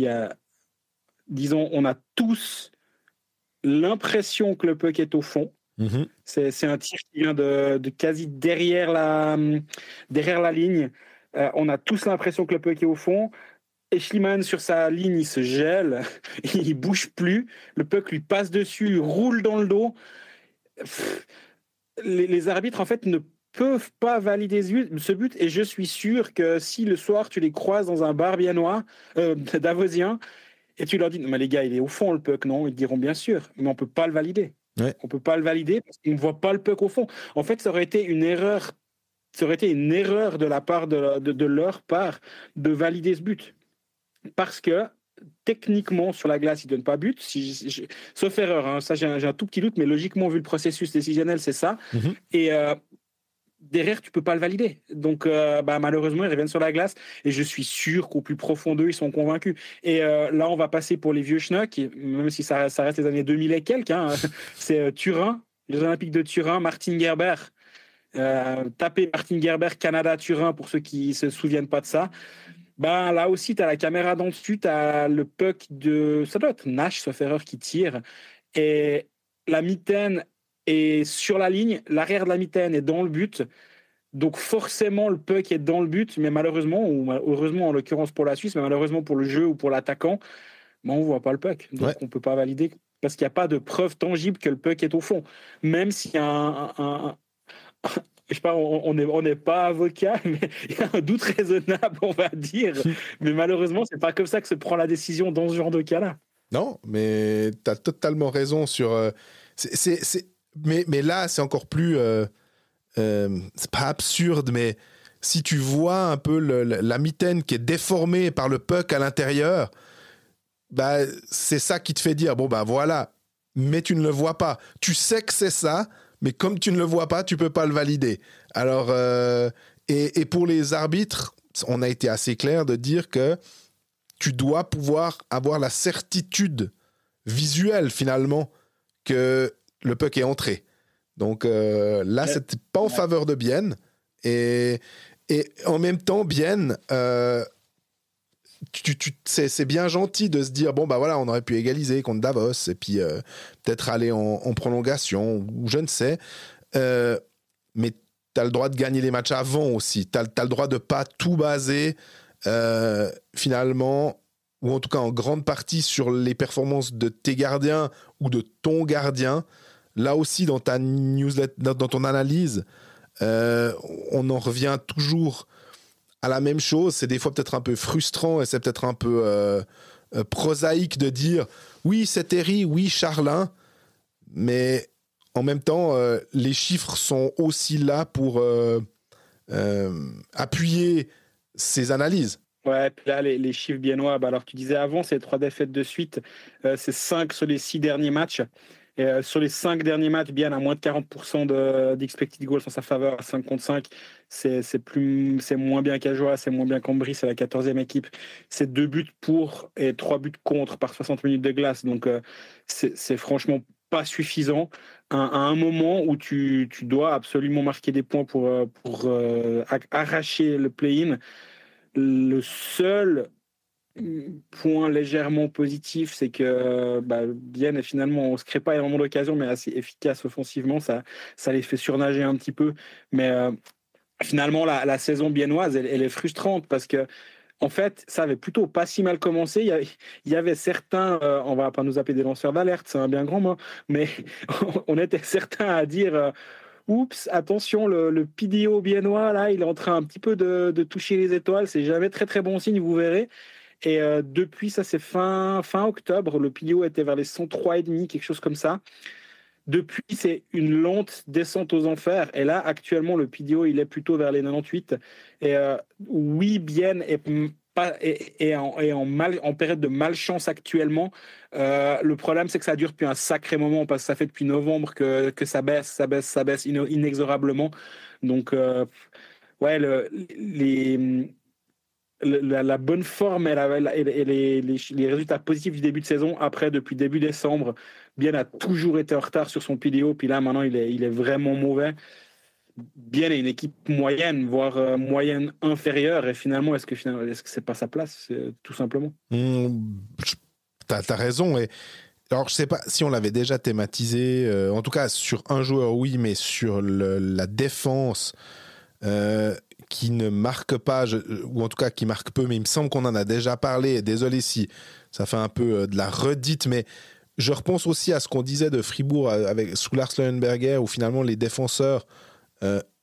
On a tous l'impression que le puck est au fond. Mm-hmm. C'est un tir qui vient de quasi derrière la ligne. On a tous l'impression que le puck est au fond. Eschliman, sur sa ligne, il se gèle, il bouge plus. Le puck lui passe dessus, il roule dans le dos. Les arbitres, en fait, ne peuvent pas valider ce but, et je suis sûr que si le soir tu les croises dans un bar biennois, davosien, et tu leur dis, non mais les gars, il est au fond le puck, non? Ils te diront bien sûr, mais on peut pas le valider. Ouais. On peut pas le valider parce qu'on ne voit pas le puck au fond. En fait, ça aurait été une erreur de la part de leur part de valider ce but, parce que techniquement sur la glace, ils donnent pas but, sauf erreur. Ça, j'ai un tout petit doute, mais logiquement vu le processus décisionnel, c'est ça. Mm-hmm. Et derrière, tu peux pas le valider. Donc, malheureusement, ils reviennent sur la glace, et je suis sûr qu'au plus profond d'eux, ils sont convaincus. Et là, on va passer pour les vieux schnocks, même si ça reste les années 2000 et quelques. C'est Turin, les Olympiques de Turin, Martin Gerber. Tapez Martin Gerber, Canada-Turin, pour ceux qui se souviennent pas de ça. Là aussi, tu as la caméra d'en dessus, tu as le puck ça doit être Nash, sauf erreur, qui tire. Et la mitaine est sur la ligne, l'arrière de la mitaine est dans le but. Donc forcément, le puck est dans le but, mais malheureusement, ou heureusement en l'occurrence pour la Suisse, mais malheureusement pour le jeu ou pour l'attaquant, on ne voit pas le puck. Donc on ne peut pas valider, parce qu'il n'y a pas de preuve tangible que le puck est au fond. Même s'il y a je sais pas, on n'est pas avocat, mais il y a un doute raisonnable, on va dire. Mais malheureusement, c'est pas comme ça que se prend la décision dans ce genre de cas-là. Non, mais tu as totalement raison sur... Mais là, c'est encore plus... c'est pas absurde, mais si tu vois un peu la mitaine qui est déformée par le puck à l'intérieur, c'est ça qui te fait dire, voilà, mais tu ne le vois pas. Tu sais que c'est ça, mais comme tu ne le vois pas, tu peux pas le valider. Alors, et pour les arbitres, on a été assez clair de dire que tu dois pouvoir avoir la certitude visuel finalement que le puck est entré. Donc là, c'était pas en faveur de Bienne. Et en même temps, Bienne, c'est bien gentil de se dire bon, bah voilà, on aurait pu égaliser contre Davos et puis peut-être aller en prolongation ou je ne sais. Mais tu as le droit de gagner les matchs avant aussi. Tu as le droit de pas tout baser finalement, ou en tout cas en grande partie sur les performances de tes gardiens ou de ton gardien. Là aussi, dans ta newsletter, dans ton analyse, on en revient toujours à la même chose. C'est des fois peut-être un peu frustrant et c'est peut-être un peu prosaïque de dire oui, c'est Terry, oui, Charlin, mais en même temps, les chiffres sont aussi là pour appuyer ces analyses. Ouais, puis là, les chiffres biennois, alors tu disais avant, c'est 3 défaites de suite, c'est 5 sur les 6 derniers matchs. Et, sur les 5 derniers matchs, Bienne a moins de 40% d'expected goals en sa faveur à 5 contre 5. C'est moins bien qu'Ajoie, c'est moins bien qu'Ambry, c'est la 14e équipe. C'est 2 buts pour et 3 buts contre par 60 minutes de glace. Donc c'est franchement pas suffisant à un moment où tu dois absolument marquer des points pour arracher le play-in. Le seul point légèrement positif, c'est que Bienne, finalement, on ne se crée pas énormément d'occasions, mais assez efficace offensivement. Ça les fait surnager un petit peu. Mais finalement, la saison biennoise, elle est frustrante parce que, en fait, ça avait plutôt pas si mal commencé. Il y avait certains, on va pas nous appeler des lanceurs d'alerte, c'est un bien grand mot, mais on était certains à dire oups, attention, le PDO biennois, là, il est en train un petit peu de toucher les étoiles. C'est jamais très, très bon signe, vous verrez. Et depuis, ça, c'est fin octobre. Le PDO était vers les 103,5, quelque chose comme ça. Depuis, c'est une lente descente aux enfers. Et là, actuellement, le PDO, il est plutôt vers les 98. Et oui, Bienne est en période de malchance actuellement. Le problème, c'est que ça dure depuis un sacré moment, parce que ça fait depuis novembre que ça baisse inexorablement. Donc, ouais, la bonne forme et les résultats positifs du début de saison, après, depuis début décembre, Bienne a toujours été en retard sur son PDO, puis là, maintenant, il est vraiment mauvais. Bienne est une équipe moyenne, voire moyenne inférieure, et finalement, est-ce que c'est pas sa place, tout simplement? T'as raison, et alors je sais pas si on l'avait déjà thématisé, en tout cas sur un joueur oui, mais sur la défense qui ne marque pas, ou en tout cas qui marque peu, mais il me semble qu'on en a déjà parlé, et désolé si ça fait un peu de la redite, mais je repense aussi à ce qu'on disait de Fribourg sous Lars Leuenberger, où finalement les défenseurs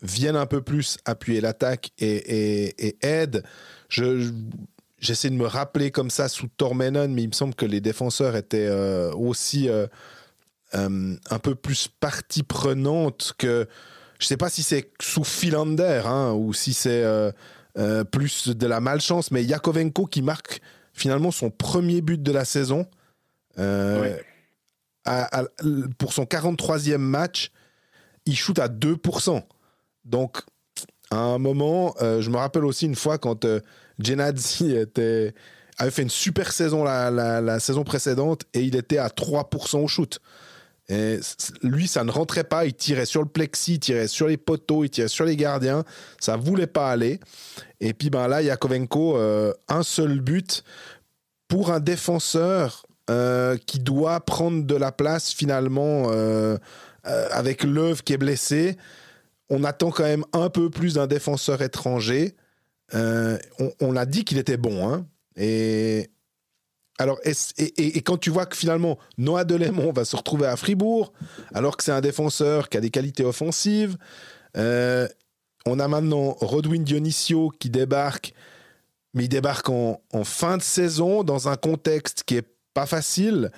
viennent un peu plus appuyer l'attaque et aident. J'essaie de me rappeler comme ça sous Tormenon, mais il me semble que les défenseurs étaient aussi un peu plus partie prenante que... Je ne sais pas si c'est sous Philander ou si c'est plus de la malchance, mais Yakovenko qui marque finalement son premier but de la saison pour son 43e match, il shoot à 2%. Donc, à un moment, je me rappelle aussi une fois quand Genadzi avait fait une super saison la saison précédente et il était à 3% au shoot. Et lui, ça ne rentrait pas, il tirait sur le plexi, il tirait sur les poteaux, il tirait sur les gardiens, ça ne voulait pas aller. Et puis là, Yakovenko, un seul but pour un défenseur qui doit prendre de la place finalement avec Löw qui est blessé. On attend quand même un peu plus d'un défenseur étranger. On a dit qu'il était bon, hein. Alors, et quand tu vois que finalement Noah Delémont va se retrouver à Fribourg, alors que c'est un défenseur qui a des qualités offensives, on a maintenant Rodwin Dionisio qui débarque, mais il débarque en fin de saison dans un contexte qui est pas facile.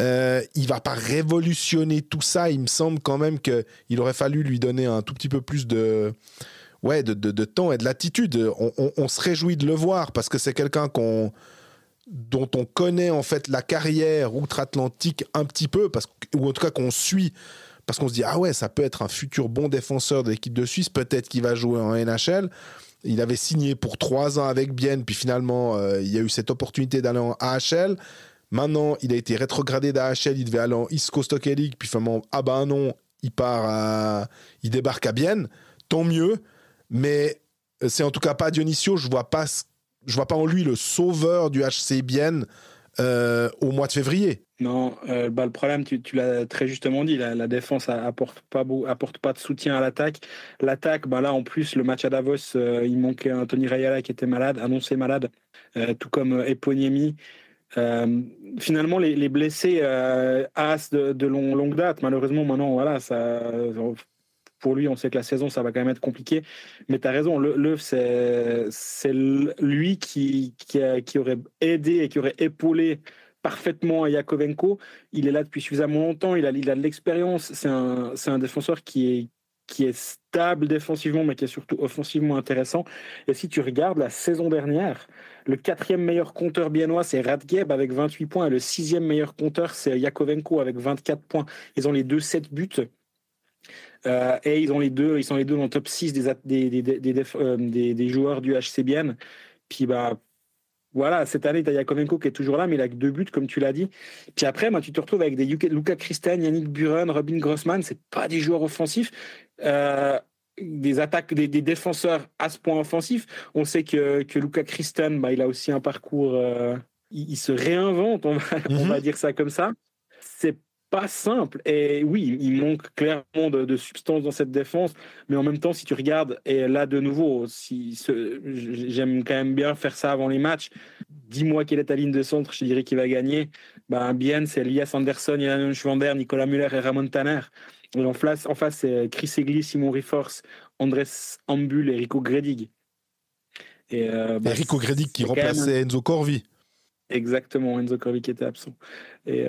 Il va pas révolutionner tout ça. Il me semble quand même qu'il aurait fallu lui donner un tout petit peu plus de temps et de latitude. On se réjouit de le voir parce que c'est quelqu'un dont on connaît en fait la carrière outre-Atlantique un petit peu, ou en tout cas qu'on suit, parce qu'on se dit ah ouais, ça peut être un futur bon défenseur de l'équipe de Suisse, peut-être qu'il va jouer en NHL. Il avait signé pour 3 ans avec Bienne, puis finalement il y a eu cette opportunité d'aller en AHL, Maintenant, il a été rétrogradé d'AHL, il devait aller en East Coast Hockey League, puis finalement, ah ben non, il débarque à Bienne, tant mieux, mais c'est en tout cas pas Dionisio, je vois pas en lui le sauveur du HC Bienne au mois de février. Non, le problème, tu l'as très justement dit, la défense apporte pas de soutien à l'attaque. L'attaque, là en plus, le match à Davos, il manquait Anthony Rayala qui était malade, annoncé malade, tout comme Eponiemi. Finalement, les blessés as de longue date, malheureusement, maintenant, voilà, pour lui, on sait que la saison, ça va quand même être compliqué. Mais tu as raison, Löw, c'est lui qui aurait aidé et qui aurait épaulé parfaitement Yakovenko. Il est là depuis suffisamment longtemps, il a de l'expérience. C'est un défenseur qui est stable défensivement, mais qui est surtout offensivement intéressant. Et si tu regardes la saison dernière, le 4e meilleur compteur biennois, c'est Radgeb avec 28 points, et le 6e meilleur compteur, c'est Yakovenko avec 24 points. Ils ont les deux 7 buts. Et ils sont les deux dans le top 6 des joueurs du HC Bienne. Puis voilà, cette année, tu as Yakovenko qui est toujours là, mais il a que 2 buts, comme tu l'as dit. Puis après, tu te retrouves avec des Luca Christen, Yannick Buren, Robin Grossman. C'est pas des joueurs offensifs. Des attaques, des défenseurs à ce point offensif. On sait que Luca Christen, il a aussi un parcours. Il se réinvente, on va dire ça comme ça. C'est pas simple. Et oui, il manque clairement de substance dans cette défense. Mais en même temps, si tu regardes, et là de nouveau, j'aime quand même bien faire ça avant les matchs. Dis-moi quelle est ta ligne de centre, je dirais qu'il va gagner. Bien, c'est Elias Anderson, Yann Schwander, Nicolas Muller et Ramon Tanner. Et en face, c'est Chris Egli, Simon Riforce, Andrés Ambul et Rico Gredig. Et Rico Gredig qui remplaçait Enzo Corvi. Exactement, Enzo Corvi qui était absent. Et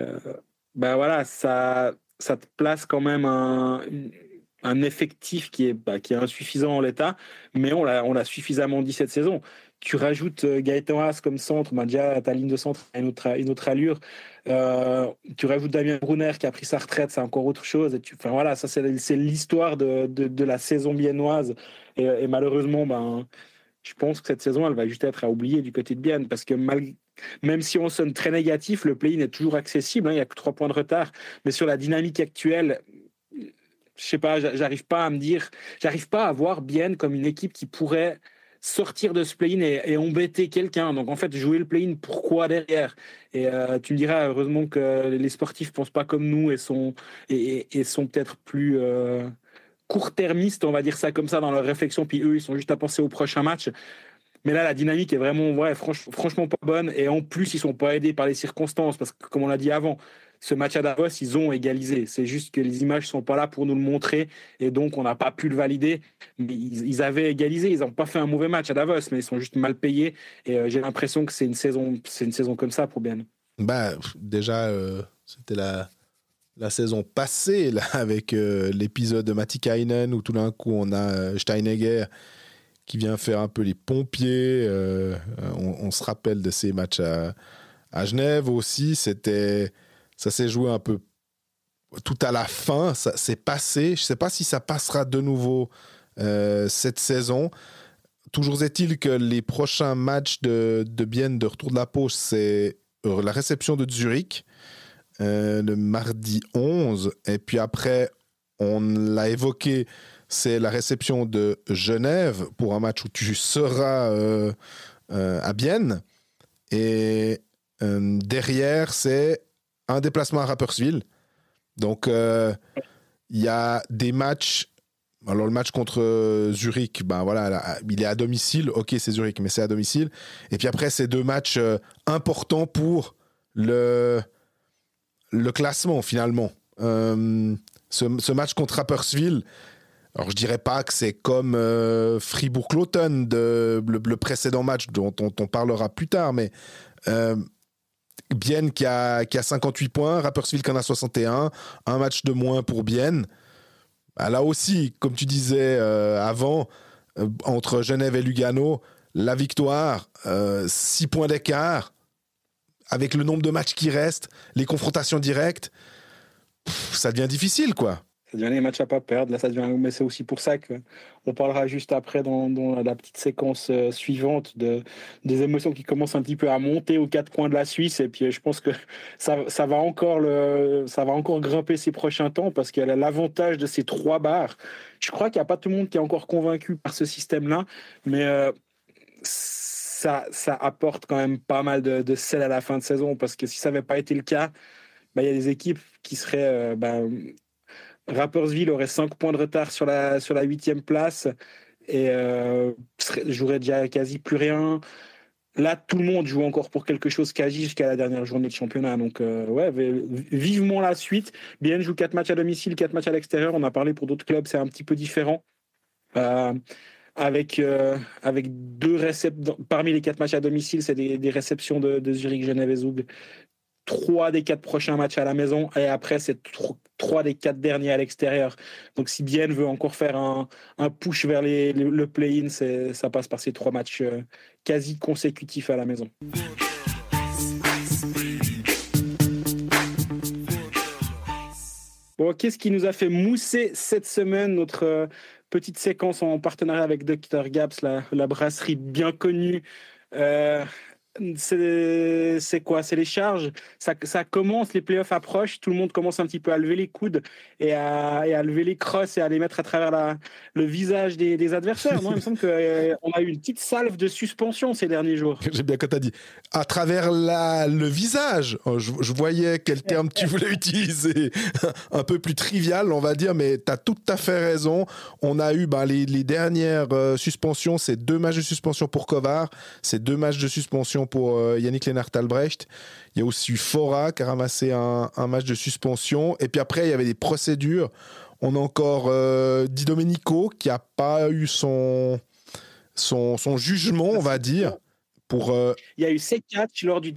voilà, ça te place quand même un effectif qui est insuffisant en l'état, mais on l'a suffisamment dit cette saison. Tu rajoutes Gaëtan Haas comme centre, déjà ta ligne de centre a une autre allure. Tu rajoutes Damien Brunner qui a pris sa retraite, c'est encore autre chose. Voilà, ça c'est l'histoire de la saison biennoise. Et malheureusement, je pense que cette saison, elle va juste être à oublier du côté de Bienne, parce que même si on sonne très négatif, le play-in est toujours accessible, il n'y a que 3 points de retard. Mais sur la dynamique actuelle, je sais pas, j'arrive pas à voir Bienne comme une équipe qui pourrait sortir de ce play-in et embêter quelqu'un. Donc en fait, jouer le play-in, pourquoi derrière? Et tu me diras, heureusement que les sportifs pensent pas comme nous et sont peut-être plus court-termistes, on va dire ça comme ça, dans leur réflexion, puis eux, ils sont juste à penser au prochain match. Mais là, la dynamique est vraiment, franchement pas bonne. Et en plus, ils sont pas aidés par les circonstances, parce que, comme on l'a dit avant, ce match à Davos, ils ont égalisé. C'est juste que les images sont pas là pour nous le montrer, et donc on n'a pas pu le valider. Mais ils avaient égalisé, ils n'ont pas fait un mauvais match à Davos, mais ils sont juste mal payés. Et j'ai l'impression que c'est une saison comme ça pour Bienne. Déjà, c'était la saison passée, là, avec l'épisode de Matikainen, où tout d'un coup, on a Steinegger qui vient faire un peu les pompiers. On se rappelle de ces matchs à Genève aussi. Ça s'est joué un peu tout à la fin. Ça s'est passé. Je ne sais pas si ça passera de nouveau cette saison. Toujours est-il que les prochains matchs de Bienne de retour de la pause, c'est la réception de Zurich, le mardi 11. Et puis après, on l'a évoqué, c'est la réception de Genève pour un match où tu seras à Bienne. Et derrière, c'est un déplacement à Rapperswil. Donc, il y a des matchs. Alors, le match contre Zurich, voilà, il est à domicile. Ok, c'est Zurich, mais c'est à domicile. Et puis après, c'est 2 matchs importants pour le classement, finalement. Ce match contre Rapperswil, alors je dirais pas que c'est comme Fribourg-Cloton, le précédent match dont on parlera plus tard, mais Bienne qui a 58 points, Rapperswil qui en a 61, un match de moins pour Bienne. Là aussi, comme tu disais avant, entre Genève et Lugano, la victoire, 6 points d'écart, avec le nombre de matchs qui restent, les confrontations directes, ça devient difficile, quoi. Ça devient les matchs à pas perdre. Là, ça devient... Mais c'est aussi pour ça qu'on parlera juste après dans la petite séquence suivante des émotions qui commencent un petit peu à monter aux quatre coins de la Suisse. Et puis, je pense que ça va encore grimper ces prochains temps parce qu'elle a l'avantage de ces 3 barres. Je crois qu'il n'y a pas tout le monde qui est encore convaincu par ce système-là, mais ça apporte quand même pas mal de sel à la fin de saison parce que si ça n'avait pas été le cas, il y a des équipes qui seraient... Rapperswil aurait 5 points de retard sur la 8e place et jouerait déjà quasi plus rien. Là, tout le monde joue encore pour quelque chose quasi jusqu'à la dernière journée de championnat. Donc, vivement la suite. Bienne joue 4 matchs à domicile, 4 matchs à l'extérieur. On a parlé pour d'autres clubs, c'est un petit peu différent. Avec 2 réceptions. Parmi les 4 matchs à domicile, c'est des réceptions de Zurich, Genève et Zug. 3 des 4 prochains matchs à la maison et après c'est 3 des 4 derniers à l'extérieur. Donc si Bienne veut encore faire un push vers le play-in, ça passe par ces 3 matchs quasi consécutifs à la maison. Bon, qu'est-ce qui nous a fait mousser cette semaine? Notre petite séquence en partenariat avec Dr Gaps, la brasserie bien connue. C'est quoi? C'est les charges. Ça commence, les playoffs approchent, tout le monde commence un petit peu à lever les coudes et à lever les crosses et à les mettre à travers le visage des adversaires. Non, il me semble qu'on a eu une petite salve de suspension ces derniers jours. J'ai bien quand tu as dit à travers le visage. Je voyais quel terme tu voulais utiliser, un peu plus trivial, on va dire, mais tu as tout à fait raison. On a eu les dernières suspensions, c'est 2 matchs de suspension pour Kovar, c'est 2 matchs de suspension pour Yannick Lennart-Albrecht. Il y a aussi eu Fora qui a ramassé un match de suspension. Et puis après, il y avait des procédures. On a encore Di Domenico qui n'a pas eu son jugement, on va dire. Il y a eu Sekac lors du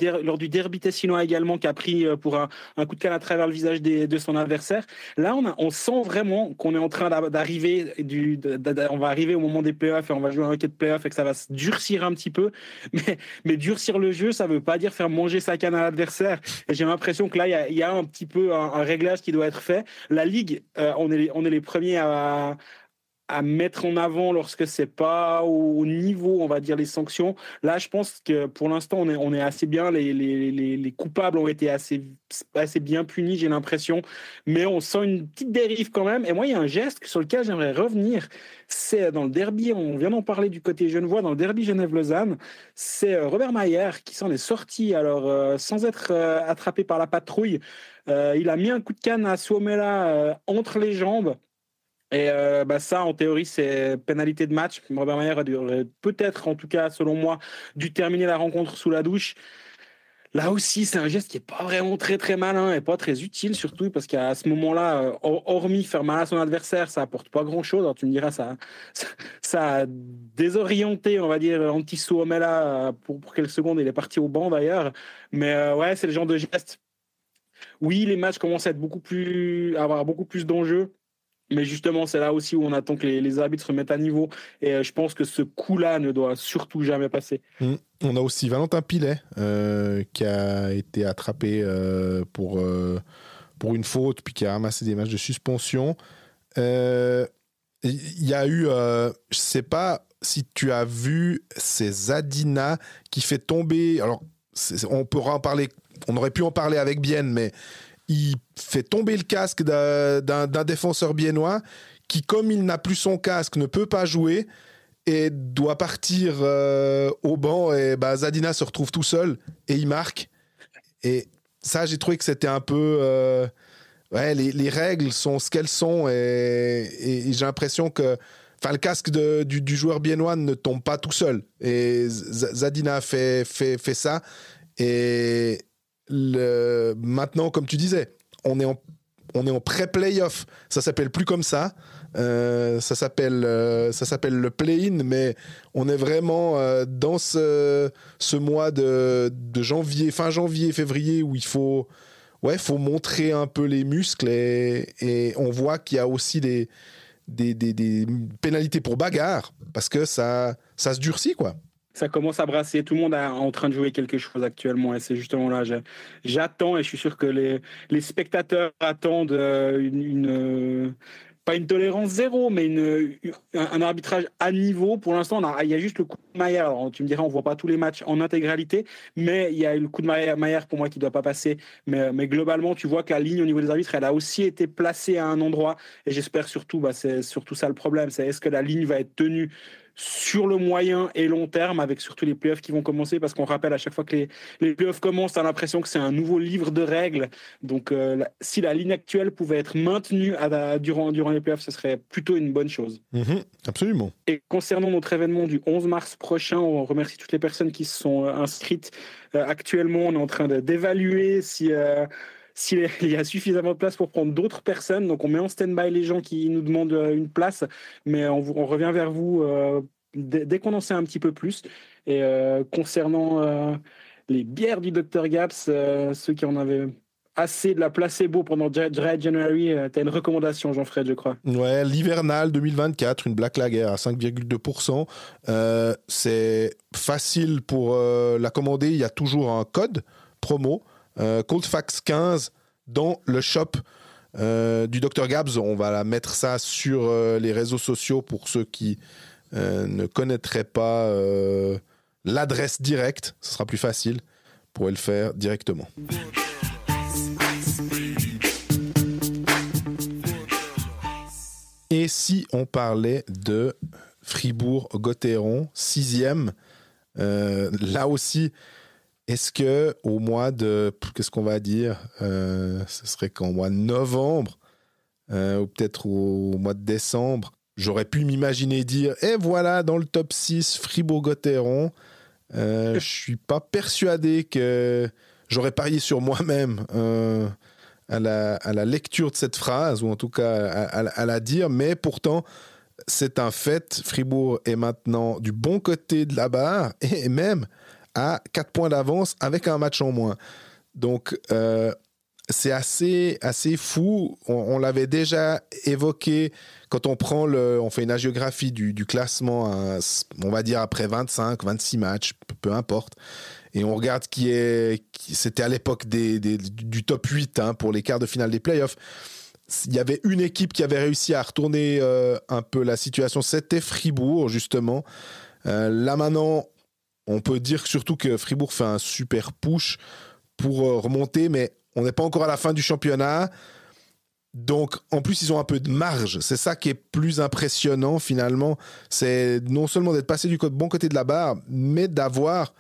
derby tessinois également qui a pris pour un coup de canne à travers le visage de son adversaire. Là, on sent vraiment qu'on est en train d'arriver, on va arriver au moment des playoffs et on va jouer un hockey de playoffs et que ça va se durcir un petit peu. Mais durcir le jeu, ça ne veut pas dire faire manger sa canne à l'adversaire. Et j'ai l'impression que là, il y a un petit peu un réglage qui doit être fait. La Ligue, on est les premiers à mettre en avant lorsque c'est pas au niveau, on va dire, les sanctions. Là, je pense que pour l'instant, on est assez bien. Les coupables ont été assez bien punis, j'ai l'impression. Mais on sent une petite dérive quand même. Et moi, il y a un geste sur lequel j'aimerais revenir. C'est dans le derby, on vient d'en parler du côté genevois, dans le derby Genève-Lausanne. C'est Robert Mayer qui s'en est sorti, alors sans être attrapé par la patrouille. Il a mis un coup de canne à Suomela entre les jambes. Et ça, en théorie, c'est pénalité de match. Robert Mayer aurait peut-être, en tout cas, selon moi, dû terminer la rencontre sous la douche. Là aussi, c'est un geste qui n'est pas vraiment très, très malin et pas très utile, surtout parce qu'à ce moment-là, hormis faire mal à son adversaire, ça apporte pas grand-chose. Alors, tu me diras, ça a désorienté, on va dire, Antti Suomela pour quelques secondes. Il est parti au banc, d'ailleurs. Mais ouais, c'est le genre de geste. Oui, les matchs commencent à avoir beaucoup plus d'enjeux. Mais justement, c'est là aussi où on attend que les arbitres se mettent à niveau. Et je pense que ce coup-là ne doit surtout jamais passer. On a aussi Valentin Pilet qui a été attrapé pour une faute, puis qui a ramassé des matchs de suspension. Il y a eu, je ne sais pas si tu as vu, c'est Zadina qui fait tomber... Alors, on pourra en parler, on aurait pu en parler avec Bienne, mais... Il fait tomber le casque d'un défenseur biennois qui, comme il n'a plus son casque, ne peut pas jouer et doit partir au banc. Et Zadina se retrouve tout seul et il marque. Et ça, j'ai trouvé que c'était un peu... les règles sont ce qu'elles sont et j'ai l'impression que le casque du joueur biennois ne tombe pas tout seul. Et Zadina fait ça. Et... maintenant, comme tu disais, on est en pré-playoff. Ça s'appelle plus comme ça. Ça s'appelle le play-in, mais on est vraiment dans ce mois de janvier, fin janvier, février, où il faut montrer un peu les muscles et on voit qu'il y a aussi des pénalités pour bagarre parce que ça se durcit, quoi. Ça commence à brasser. Tout le monde est en train de jouer quelque chose actuellement. Et c'est justement là, j'attends et je suis sûr que les spectateurs attendent pas une tolérance zéro, mais un arbitrage à niveau. Pour l'instant, il y a juste le coup de Maillard. Alors, tu me diras, on ne voit pas tous les matchs en intégralité, mais il y a le coup de Maillard pour moi qui ne doit pas passer. Mais globalement, tu vois que la ligne au niveau des arbitres, elle a aussi été placée à un endroit. Et j'espère surtout, c'est surtout ça le problème, c'est est-ce que la ligne va être tenue sur le moyen et long terme, avec surtout les playoffs qui vont commencer, parce qu'on rappelle à chaque fois que les playoffs commencent, tu as l'impression que c'est un nouveau livre de règles. Donc, si la ligne actuelle pouvait être maintenue durant les playoffs, ce serait plutôt une bonne chose. Absolument. Et concernant notre événement du 11 mars prochain, on remercie toutes les personnes qui se sont inscrites. Actuellement, on est en train d'évaluer s'il y a suffisamment de place pour prendre d'autres personnes. Donc, on met en stand-by les gens qui nous demandent une place, mais on revient vers vous dès qu'on en sait un petit peu plus. Et concernant les bières du Dr Gaps, ceux qui en avaient assez de la placebo pendant Dry January, tu as une recommandation, Jean-Fred, je crois. Ouais, l'hivernal 2024, une Black Lager à 5,2%. C'est facile pour la commander. Il y a toujours un code promo. Coldfax 15 dans le shop du Dr Gabs. On va la mettre ça sur les réseaux sociaux pour ceux qui ne connaîtraient pas l'adresse directe. Ce sera plus facile. Vous pourrez le faire directement. Et si on parlait de Fribourg-Gotteron, 6e, là aussi, est-ce que au mois de, qu'est-ce qu'on va dire, ce serait qu'en mois de novembre, ou peut-être au mois de décembre, j'aurais pu m'imaginer dire, et voilà, dans le top 6, Fribourg-Gotteron, je suis pas persuadé que j'aurais parié sur moi-même à la lecture de cette phrase, ou en tout cas à la dire, mais pourtant, c'est un fait. Fribourg est maintenant du bon côté de la barre, et même à 4 points d'avance avec un match en moins. Donc, c'est assez fou. On l'avait déjà évoqué quand on fait une hagiographie du classement, on va dire après 25, 26 matchs, peu importe. Et on regarde c'était à l'époque du top 8 pour les quarts de finale des playoffs. Il y avait une équipe qui avait réussi à retourner un peu la situation, c'était Fribourg, justement. Là, maintenant, on peut dire surtout que Fribourg fait un super push pour remonter, mais on n'est pas encore à la fin du championnat. Donc, en plus, ils ont un peu de marge. C'est ça qui est plus impressionnant, finalement. C'est non seulement d'être passé du bon côté de la barre, mais d'avoir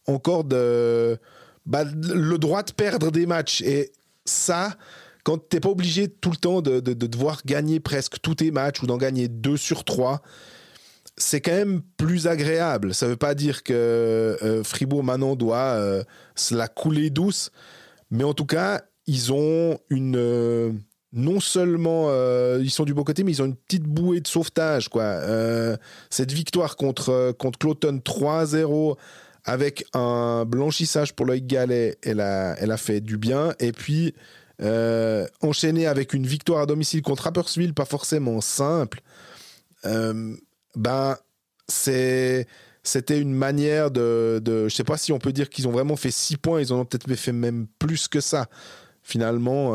encore le droit de perdre des matchs. Et ça, quand tu n'es pas obligé tout le temps de devoir gagner presque tous tes matchs ou d'en gagner 2 sur 3, c'est quand même plus agréable. Ça ne veut pas dire que Fribourg maintenant doit se la couler douce, mais en tout cas, ils ont non seulement ils sont du bon côté, mais ils ont une petite bouée de sauvetage, quoi. Cette victoire contre Cloton 3-0 avec un blanchissage pour Loïc Gallet, elle a fait du bien. Et puis enchaîner avec une victoire à domicile contre Rapperswil, pas forcément simple. C'était une manière de je sais pas si on peut dire qu'ils ont vraiment fait 6 points, ils en ont peut-être fait même plus que ça finalement.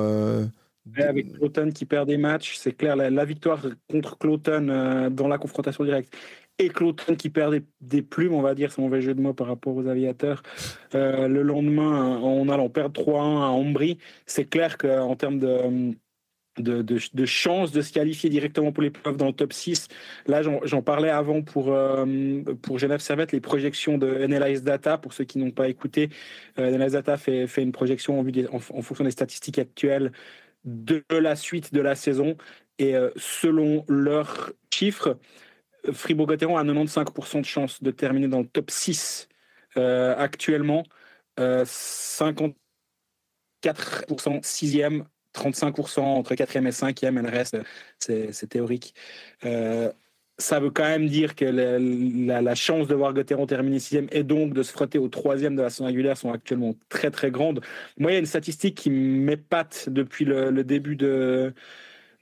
Avec Cloton qui perd des matchs, c'est clair, la victoire contre Cloton dans la confrontation directe et Cloton qui perd des plumes, on va dire, c'est un mauvais jeu de mots par rapport aux aviateurs. Le lendemain, en allant perdre 3-1 à Ambry, c'est clair qu'en termes de chance de se qualifier directement pour les playoffs dans le top 6. Là, j'en parlais avant pour Genève Servette, les projections de NLS Data. Pour ceux qui n'ont pas écouté, NLS Data fait une projection en fonction des statistiques actuelles de la suite de la saison. Et selon leurs chiffres, Fribourg-Gotteron a 95% de chance de terminer dans le top 6 actuellement. 54% 6e, 35% entre 4e et 5e, et le reste, c'est théorique. Ça veut quand même dire que la chance de voir Gotteron terminer 6e et donc de se frotter au 3e de la saison régulière sont actuellement très très grandes. Moi, il y a une statistique qui m'épate depuis le début de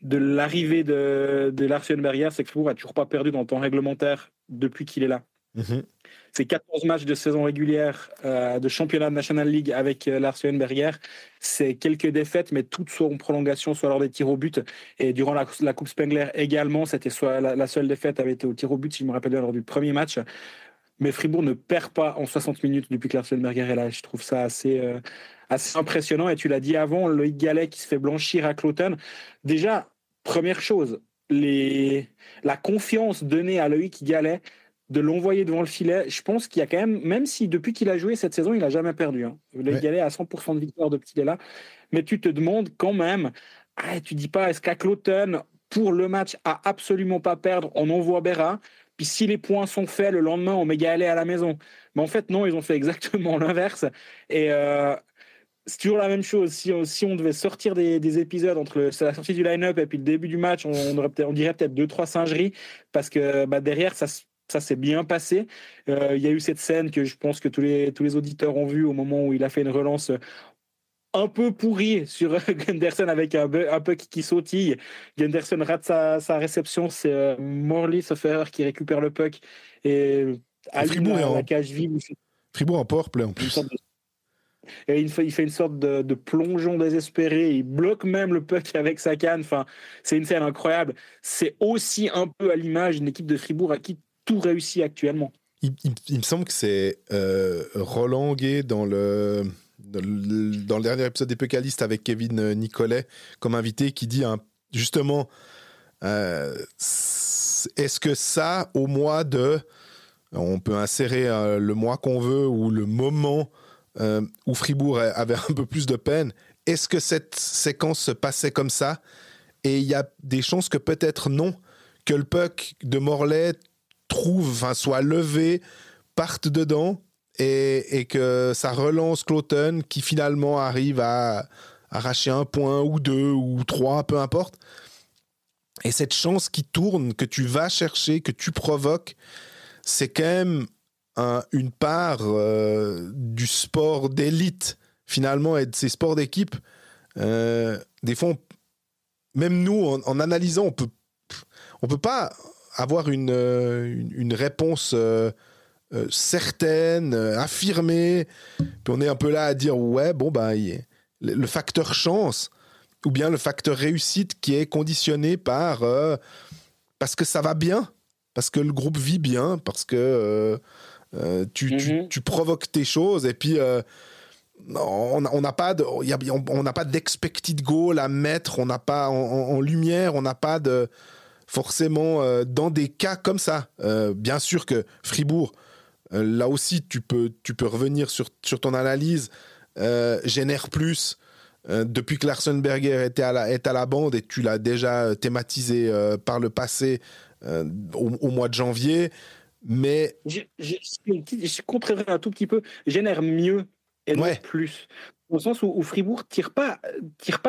l'arrivée de Lars Berger, c'est que Fribourg n'a toujours pas perdu dans le temps réglementaire depuis qu'il est là. Mhm. C'est 14 matchs de saison régulière de championnat de National League avec Lars Leuenberger. C'est quelques défaites, mais toutes soit en prolongation, soit lors des tirs au but. Et durant la Coupe Spengler également, c'était soit la seule défaite avait été au tir au but, si je me rappelle bien, lors du premier match. Mais Fribourg ne perd pas en 60 minutes depuis que Lars Leuenberger est là. Je trouve ça assez impressionnant. Et tu l'as dit avant, Loïc Gallet qui se fait blanchir à Cloton. Déjà, première chose, la confiance donnée à Loïc Gallet de l'envoyer devant le filet, je pense qu'il y a quand même si depuis qu'il a joué cette saison, il n'a jamais perdu. Hein. Loïc Gallet a 100% de victoire depuis qu'il est là. Mais tu te demandes quand même, tu dis pas, est-ce qu'à Cloton, pour le match à absolument pas perdre, on envoie Berra, puis si les points sont faits, le lendemain, on met Gallet à la maison. Mais en fait, non, ils ont fait exactement l'inverse. Et c'est toujours la même chose. Si on devait sortir des épisodes entre la sortie du line-up et puis le début du match, on dirait peut-être 2-3 singeries, parce que derrière, ça s'est bien passé. Il y a eu cette scène que je pense que tous les auditeurs ont vue au moment où il a fait une relance un peu pourrie sur Gunderson avec un puck qui sautille. Gunderson rate sa réception. C'est Morley, sauf erreur, qui récupère le puck et allume la cage vide. Fribourg en powerplay en plus. Et il fait une sorte de plongeon désespéré. Il bloque même le puck avec sa canne. Enfin, c'est une scène incroyable. C'est aussi un peu à l'image d'une équipe de Fribourg à qui tout réussit actuellement. Il me semble que c'est Roland Gay dans le dernier épisode des Pécalistes avec Kevin Nicolet comme invité qui dit justement est-ce que ça, au mois on peut insérer le mois qu'on veut ou le moment où Fribourg avait un peu plus de peine, est-ce que cette séquence se passait comme ça? Et il y a des chances que peut-être non, que le puck de Morlaix soit levé, parte dedans et que ça relance Cloton qui finalement arrive à arracher un point ou deux ou trois, peu importe. Et cette chance qui tourne, que tu vas chercher, que tu provoques, c'est quand même une part du sport d'élite finalement et de ces sports d'équipe. Des fois, même nous, en analysant, on peut pas avoir une réponse certaine, affirmée, puis on est un peu là à dire le facteur chance ou bien le facteur réussite qui est conditionné parce que ça va bien, parce que le groupe vit bien, parce que tu provoques tes choses et puis on n'a pas d'expected goal à mettre, on n'a pas en lumière, on n'a pas de forcément dans des cas comme ça. Bien sûr que Fribourg, là aussi tu peux revenir sur ton analyse, génère plus depuis que Larsenberger est à la bande et tu l'as déjà thématisé par le passé au mois de janvier. Mais je compléterai un tout petit peu, génère mieux et non plus, au sens où Fribourg tire pas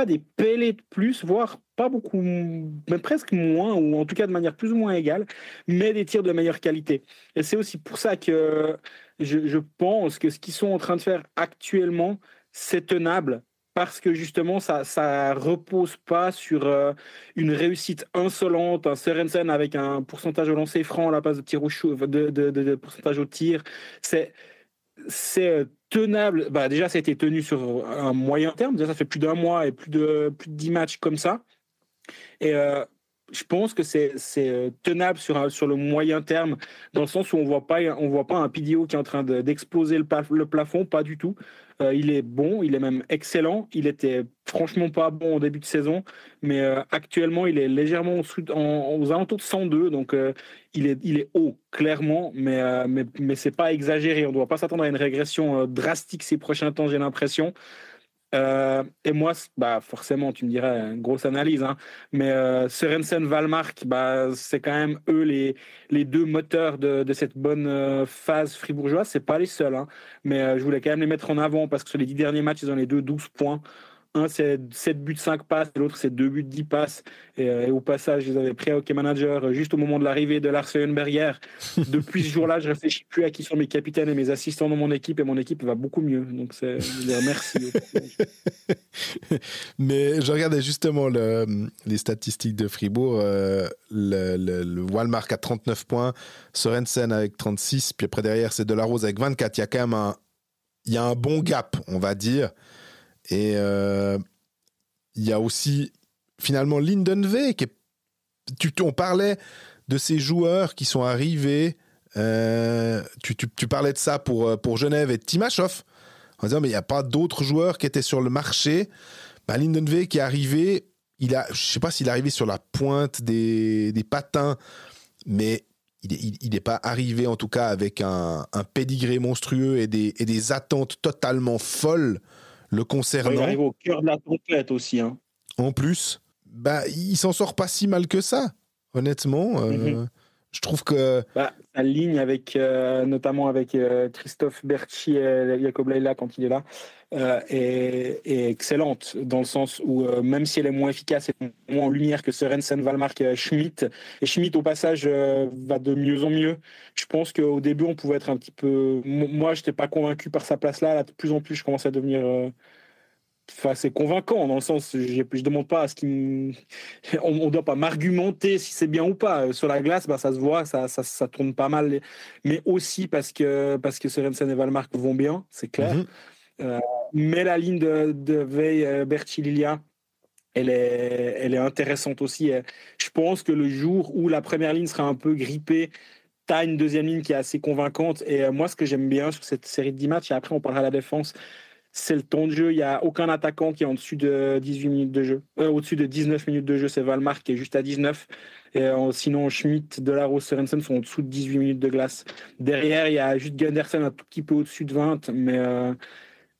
des pellets de plus, voire pas beaucoup, même presque moins, ou en tout cas de manière plus ou moins égale, mais des tirs de meilleure qualité. Et c'est aussi pour ça que je pense que ce qu'ils sont en train de faire actuellement, c'est tenable, parce que justement, ça repose pas sur une réussite insolente, un Sørensen avec un pourcentage au lancer franc à la place de tir de pourcentage au tir. C'est tenable. Déjà, ça a été tenu sur un moyen terme. Déjà, ça fait plus d'un mois et plus de 10 matchs comme ça. Et je pense que c'est tenable sur le moyen terme, dans le sens où on voit pas un PDO qui est en train d'exploser le plafond, pas du tout. Il est bon, il est même excellent. Il était franchement pas bon au début de saison, mais actuellement il est légèrement aux alentours de 102, donc il est haut clairement, mais c'est pas exagéré. On ne doit pas s'attendre à une régression drastique ces prochains temps, j'ai l'impression. Et moi, forcément, tu me dirais, une grosse analyse, hein, mais Sørensen, Wallmark, c'est quand même eux les deux moteurs de cette bonne phase fribourgeoise. C'est pas les seuls, hein, mais je voulais quand même les mettre en avant parce que sur les 10 derniers matchs, ils ont les 12 points. Un, c'est 7 buts, 5 passes, et l'autre, c'est 2 buts, 10 passes. Et au passage, ils avaient pris un hockey manager juste au moment de l'arrivée de Lars Eulenberger. Depuis ce jour-là, je réfléchis plus à qui sont mes capitaines et mes assistants dans mon équipe, et mon équipe va beaucoup mieux. Donc, je les remercie. Mais je regardais justement les statistiques de Fribourg. Le Wallmark a 39 points, Sorensen avec 36, puis après derrière, c'est Delarose avec 24. Il y a quand même il y a un bon gap, on va dire. Et il y a aussi finalement Lindenve on parlait de ces joueurs qui sont arrivés, tu parlais de ça pour Genève et Timashov en disant mais il n'y a pas d'autres joueurs qui étaient sur le marché. Lindenve qui est arrivé, je ne sais pas s'il est arrivé sur la pointe des patins, mais il n'est pas arrivé en tout cas avec un pédigré monstrueux et des attentes totalement folles le concernant. Il arrive au cœur de la tempête aussi. Hein. En plus, il s'en sort pas si mal que ça, honnêtement. Je trouve que... sa ligne, notamment avec Christophe Berchi et Jacob Leila quand il est là, est excellente, dans le sens où, même si elle est moins efficace et moins en lumière que Sorensen, Wallmark, Schmidt, et Schmidt, au passage, va de mieux en mieux. Je pense qu'au début, on pouvait être un petit peu... Moi, je n'étais pas convaincu par sa place-là. Là, de plus en plus, je commence à devenir... c'est convaincant, dans le sens, je demande pas à ce qu'il... On doit pas m'argumenter si c'est bien ou pas. Sur la glace, ça se voit, ça tourne pas mal. Mais aussi parce que Sorensen et Wallmark vont bien, c'est clair. Mais la ligne de Veil, Berchi, Lilia, elle est intéressante aussi. Je pense que le jour où la première ligne sera un peu grippée, t'as une deuxième ligne qui est assez convaincante. Et moi, ce que j'aime bien sur cette série de 10 matchs, et après on parlera de la défense, c'est le temps de jeu. Il n'y a aucun attaquant qui est en dessus de 18 minutes de jeu. Au-dessus de 19 minutes de jeu, c'est Wallmark qui est juste à 19. Et sinon, Schmidt, Delarose, Sorensen sont en dessous de 18 minutes de glace. Derrière, il y a juste Gundersen un tout petit peu au-dessus de 20. Mais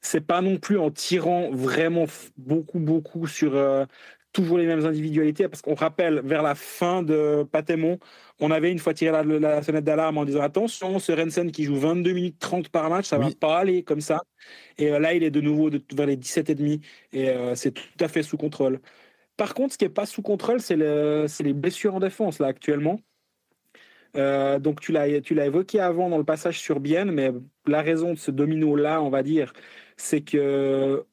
c'est pas non plus en tirant vraiment beaucoup sur toujours les mêmes individualités. Parce qu'on rappelle, vers la fin de Patémon, on avait une fois tiré la sonnette d'alarme en disant attention, Sorensen qui joue 22 minutes 30 par match, ça va pas aller comme ça. Et là, il est de nouveau vers les 17,5 et c'est tout à fait sous contrôle. Par contre, ce qui n'est pas sous contrôle, c'est les blessures en défense, là, actuellement. Donc, tu l'as évoqué avant dans le passage sur Bienne, mais la raison de ce domino-là, on va dire, c'est que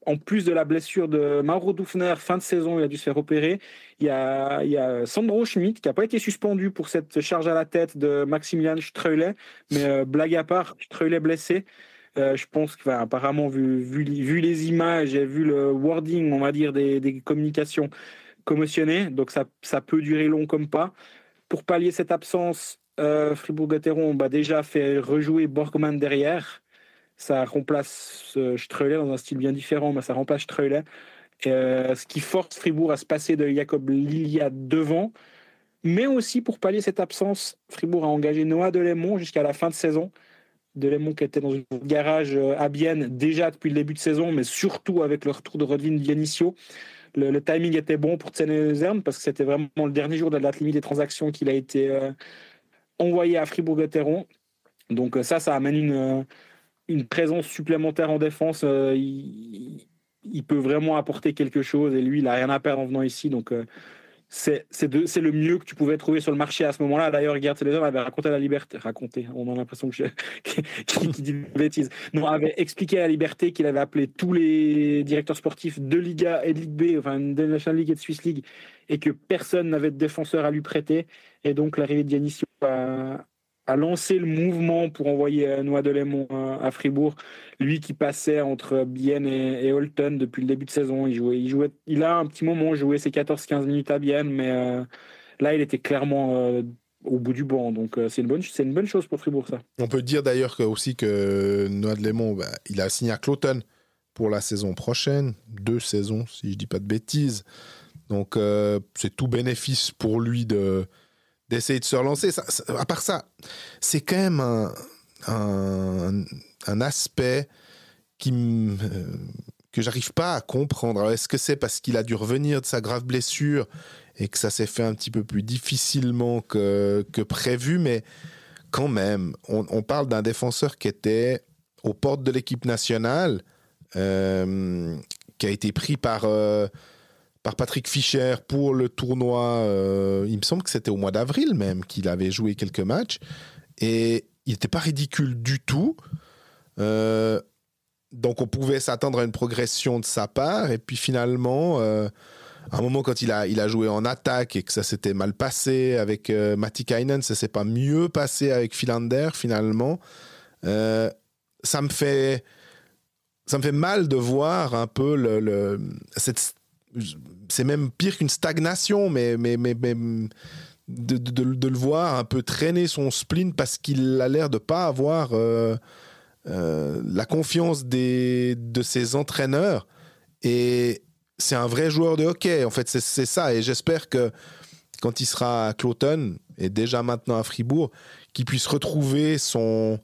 en plus de la blessure de Mauro Dufner, fin de saison, il a dû se faire opérer. Il y a Sandro Schmidt qui n'a pas été suspendu pour cette charge à la tête de Maximilian Streulet, mais blague à part, Streulet blessé. Je pense qu'apparemment, vu les images et vu le wording, on va dire, des communications, commotionné. Donc, ça peut durer long comme pas. Pour pallier cette absence, Fribourg-Gotteron déjà fait rejouer Borgman derrière. Ça remplace Streulet dans un style bien différent, mais ça remplace Streulet. Ce qui force Fribourg à se passer de Jacob Lilia devant. Mais aussi, pour pallier cette absence, Fribourg a engagé Noah Delémont jusqu'à la fin de saison. Delémont qui était dans un garage à Bienne déjà depuis le début de saison, mais surtout avec le retour de Rodvin Dianicio. Le timing était bon pour Tsene-Luzerne parce que c'était vraiment le dernier jour de la date limite des transactions qu'il a été envoyé à Fribourg-Gotteron. Donc ça amène une présence supplémentaire en défense. Il peut vraiment apporter quelque chose et lui, il n'a rien à perdre en venant ici. Donc c'est le mieux que tu pouvais trouver sur le marché à ce moment-là. D'ailleurs, Gerd Celezer avait raconté à la Liberté. On a l'impression qu'il dit des bêtises. Non, avait expliqué à la Liberté qu'il avait appelé tous les directeurs sportifs de Liga et de Ligue B, enfin de National League et de Swiss League, et que personne n'avait de défenseur à lui prêter. Et donc l'arrivée de Dianicio a lancé le mouvement pour envoyer Noah Delémont à Fribourg. Lui qui passait entre Bienne et Holton depuis le début de saison. Il a un petit moment joué ses 14-15 minutes à Bienne, mais là, il était clairement au bout du banc. Donc, c'est une bonne chose pour Fribourg, ça. On peut dire d'ailleurs aussi que Noah Delémont, il a signé à Cloton pour la saison prochaine. 2 saisons, si je ne dis pas de bêtises. Donc, c'est tout bénéfice pour lui d'essayer de se relancer. À part ça, c'est quand même un aspect que j'arrive pas à comprendre. Alors, est-ce que c'est parce qu'il a dû revenir de sa grave blessure et que ça s'est fait un petit peu plus difficilement que prévu, mais quand même, on parle d'un défenseur qui était aux portes de l'équipe nationale, qui a été pris par Patrick Fischer pour le tournoi. Il me semble que c'était au mois d'avril même qu'il avait joué quelques matchs. Et il n'était pas ridicule du tout. Donc on pouvait s'attendre à une progression de sa part. Et puis finalement, à un moment quand il a joué en attaque et que ça s'était mal passé avec Matikainen, ça ne s'est pas mieux passé avec Philander finalement. Ça me fait mal de voir un peu c'est même pire qu'une stagnation, mais de le voir un peu traîner son spleen parce qu'il a l'air de pas avoir la confiance de ses entraîneurs. Et c'est un vrai joueur de hockey, en fait, c'est ça. Et j'espère que quand il sera à Cloton, et déjà maintenant à Fribourg, qu'il puisse retrouver ce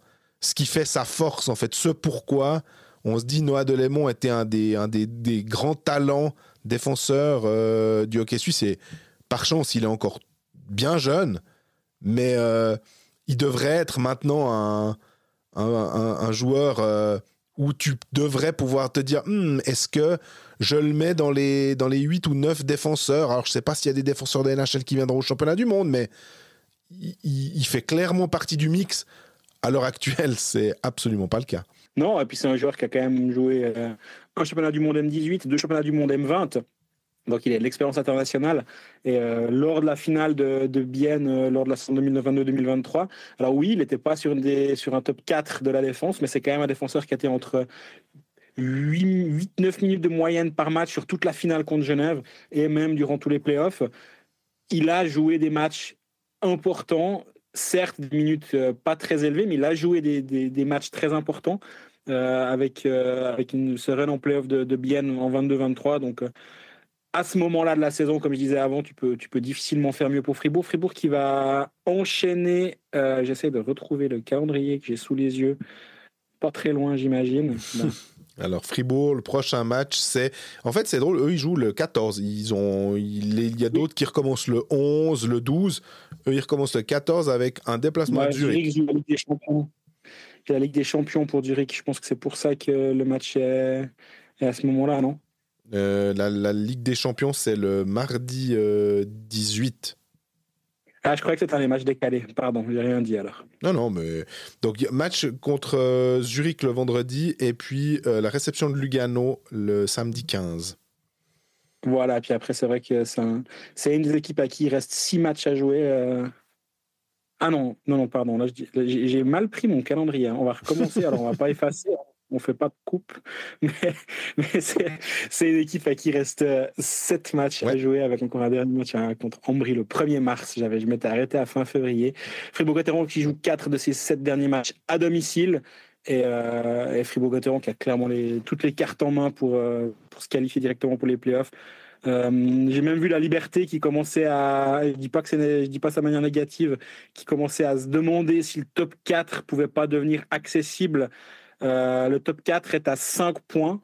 qui fait sa force, en fait, ce pourquoi on se dit Noah Delémont était un des grands talents défenseurs du hockey suisse. Et par chance, il est encore bien jeune, mais il devrait être maintenant un joueur où tu devrais pouvoir te dire est-ce que je le mets dans les 8 ou 9 défenseurs. Alors je ne sais pas s'il y a des défenseurs de NHL qui viendront au championnat du monde, mais il fait clairement partie du mix. À l'heure actuelle, c'est absolument pas le cas. Non, et puis c'est un joueur qui a quand même joué un championnat du monde M18, 2 championnats du monde M20. Donc il a de l'expérience internationale. Et lors de la finale de Bienne, lors de la saison 2022-2023, alors oui, il n'était pas sur un top 4 de la défense, mais c'est quand même un défenseur qui a été entre 8-9 minutes de moyenne par match sur toute la finale contre Genève et même durant tous les playoffs. Il a joué des matchs importants, certes des minutes pas très élevées, mais il a joué des matchs très importants avec ce run en playoff de Bienne en 22-23. Donc à ce moment-là de la saison, comme je disais avant, tu peux difficilement faire mieux pour Fribourg. Fribourg qui va enchaîner, j'essaie de retrouver le calendrier que j'ai sous les yeux, pas très loin j'imagine. Alors Fribourg, le prochain match, c'est... En fait, c'est drôle, eux, ils jouent le 14. Il y a d'autres qui recommencent le 11, le 12. Eux, ils recommencent le 14 avec un déplacement à Zurich. Zurich joue la Ligue des Champions. C'est la Ligue des Champions pour Zurich. Je pense que c'est pour ça que le match est à ce moment-là, non? La Ligue des Champions, c'est le mardi 18. Ah, je croyais que c'était un match décalé. Pardon, j'ai rien dit alors. Non, mais... Donc, match contre Zurich le vendredi et puis la réception de Lugano le samedi 15. Voilà, puis après, c'est vrai que c'est une des équipes à qui il reste 6 matchs à jouer. Ah non, pardon. Là, j'ai mal pris mon calendrier. On va recommencer, alors on va pas effacer. On fait pas de coupe. Mais c'est une équipe à qui il reste 7 matchs à jouer avec encore un dernier match contre Ambry le 1er mars. Je m'étais arrêté à fin février. Fribourg-Gotteron qui joue 4 de ses 7 derniers matchs à domicile. Et Fribourg-Gotteron qui a clairement toutes les cartes en main pour se qualifier directement pour les playoffs. J'ai même vu la Liberté qui commençait je dis pas ça de manière négative, qui commençait à se demander si le top 4 pouvait pas devenir accessible. Le top 4 est à 5 points.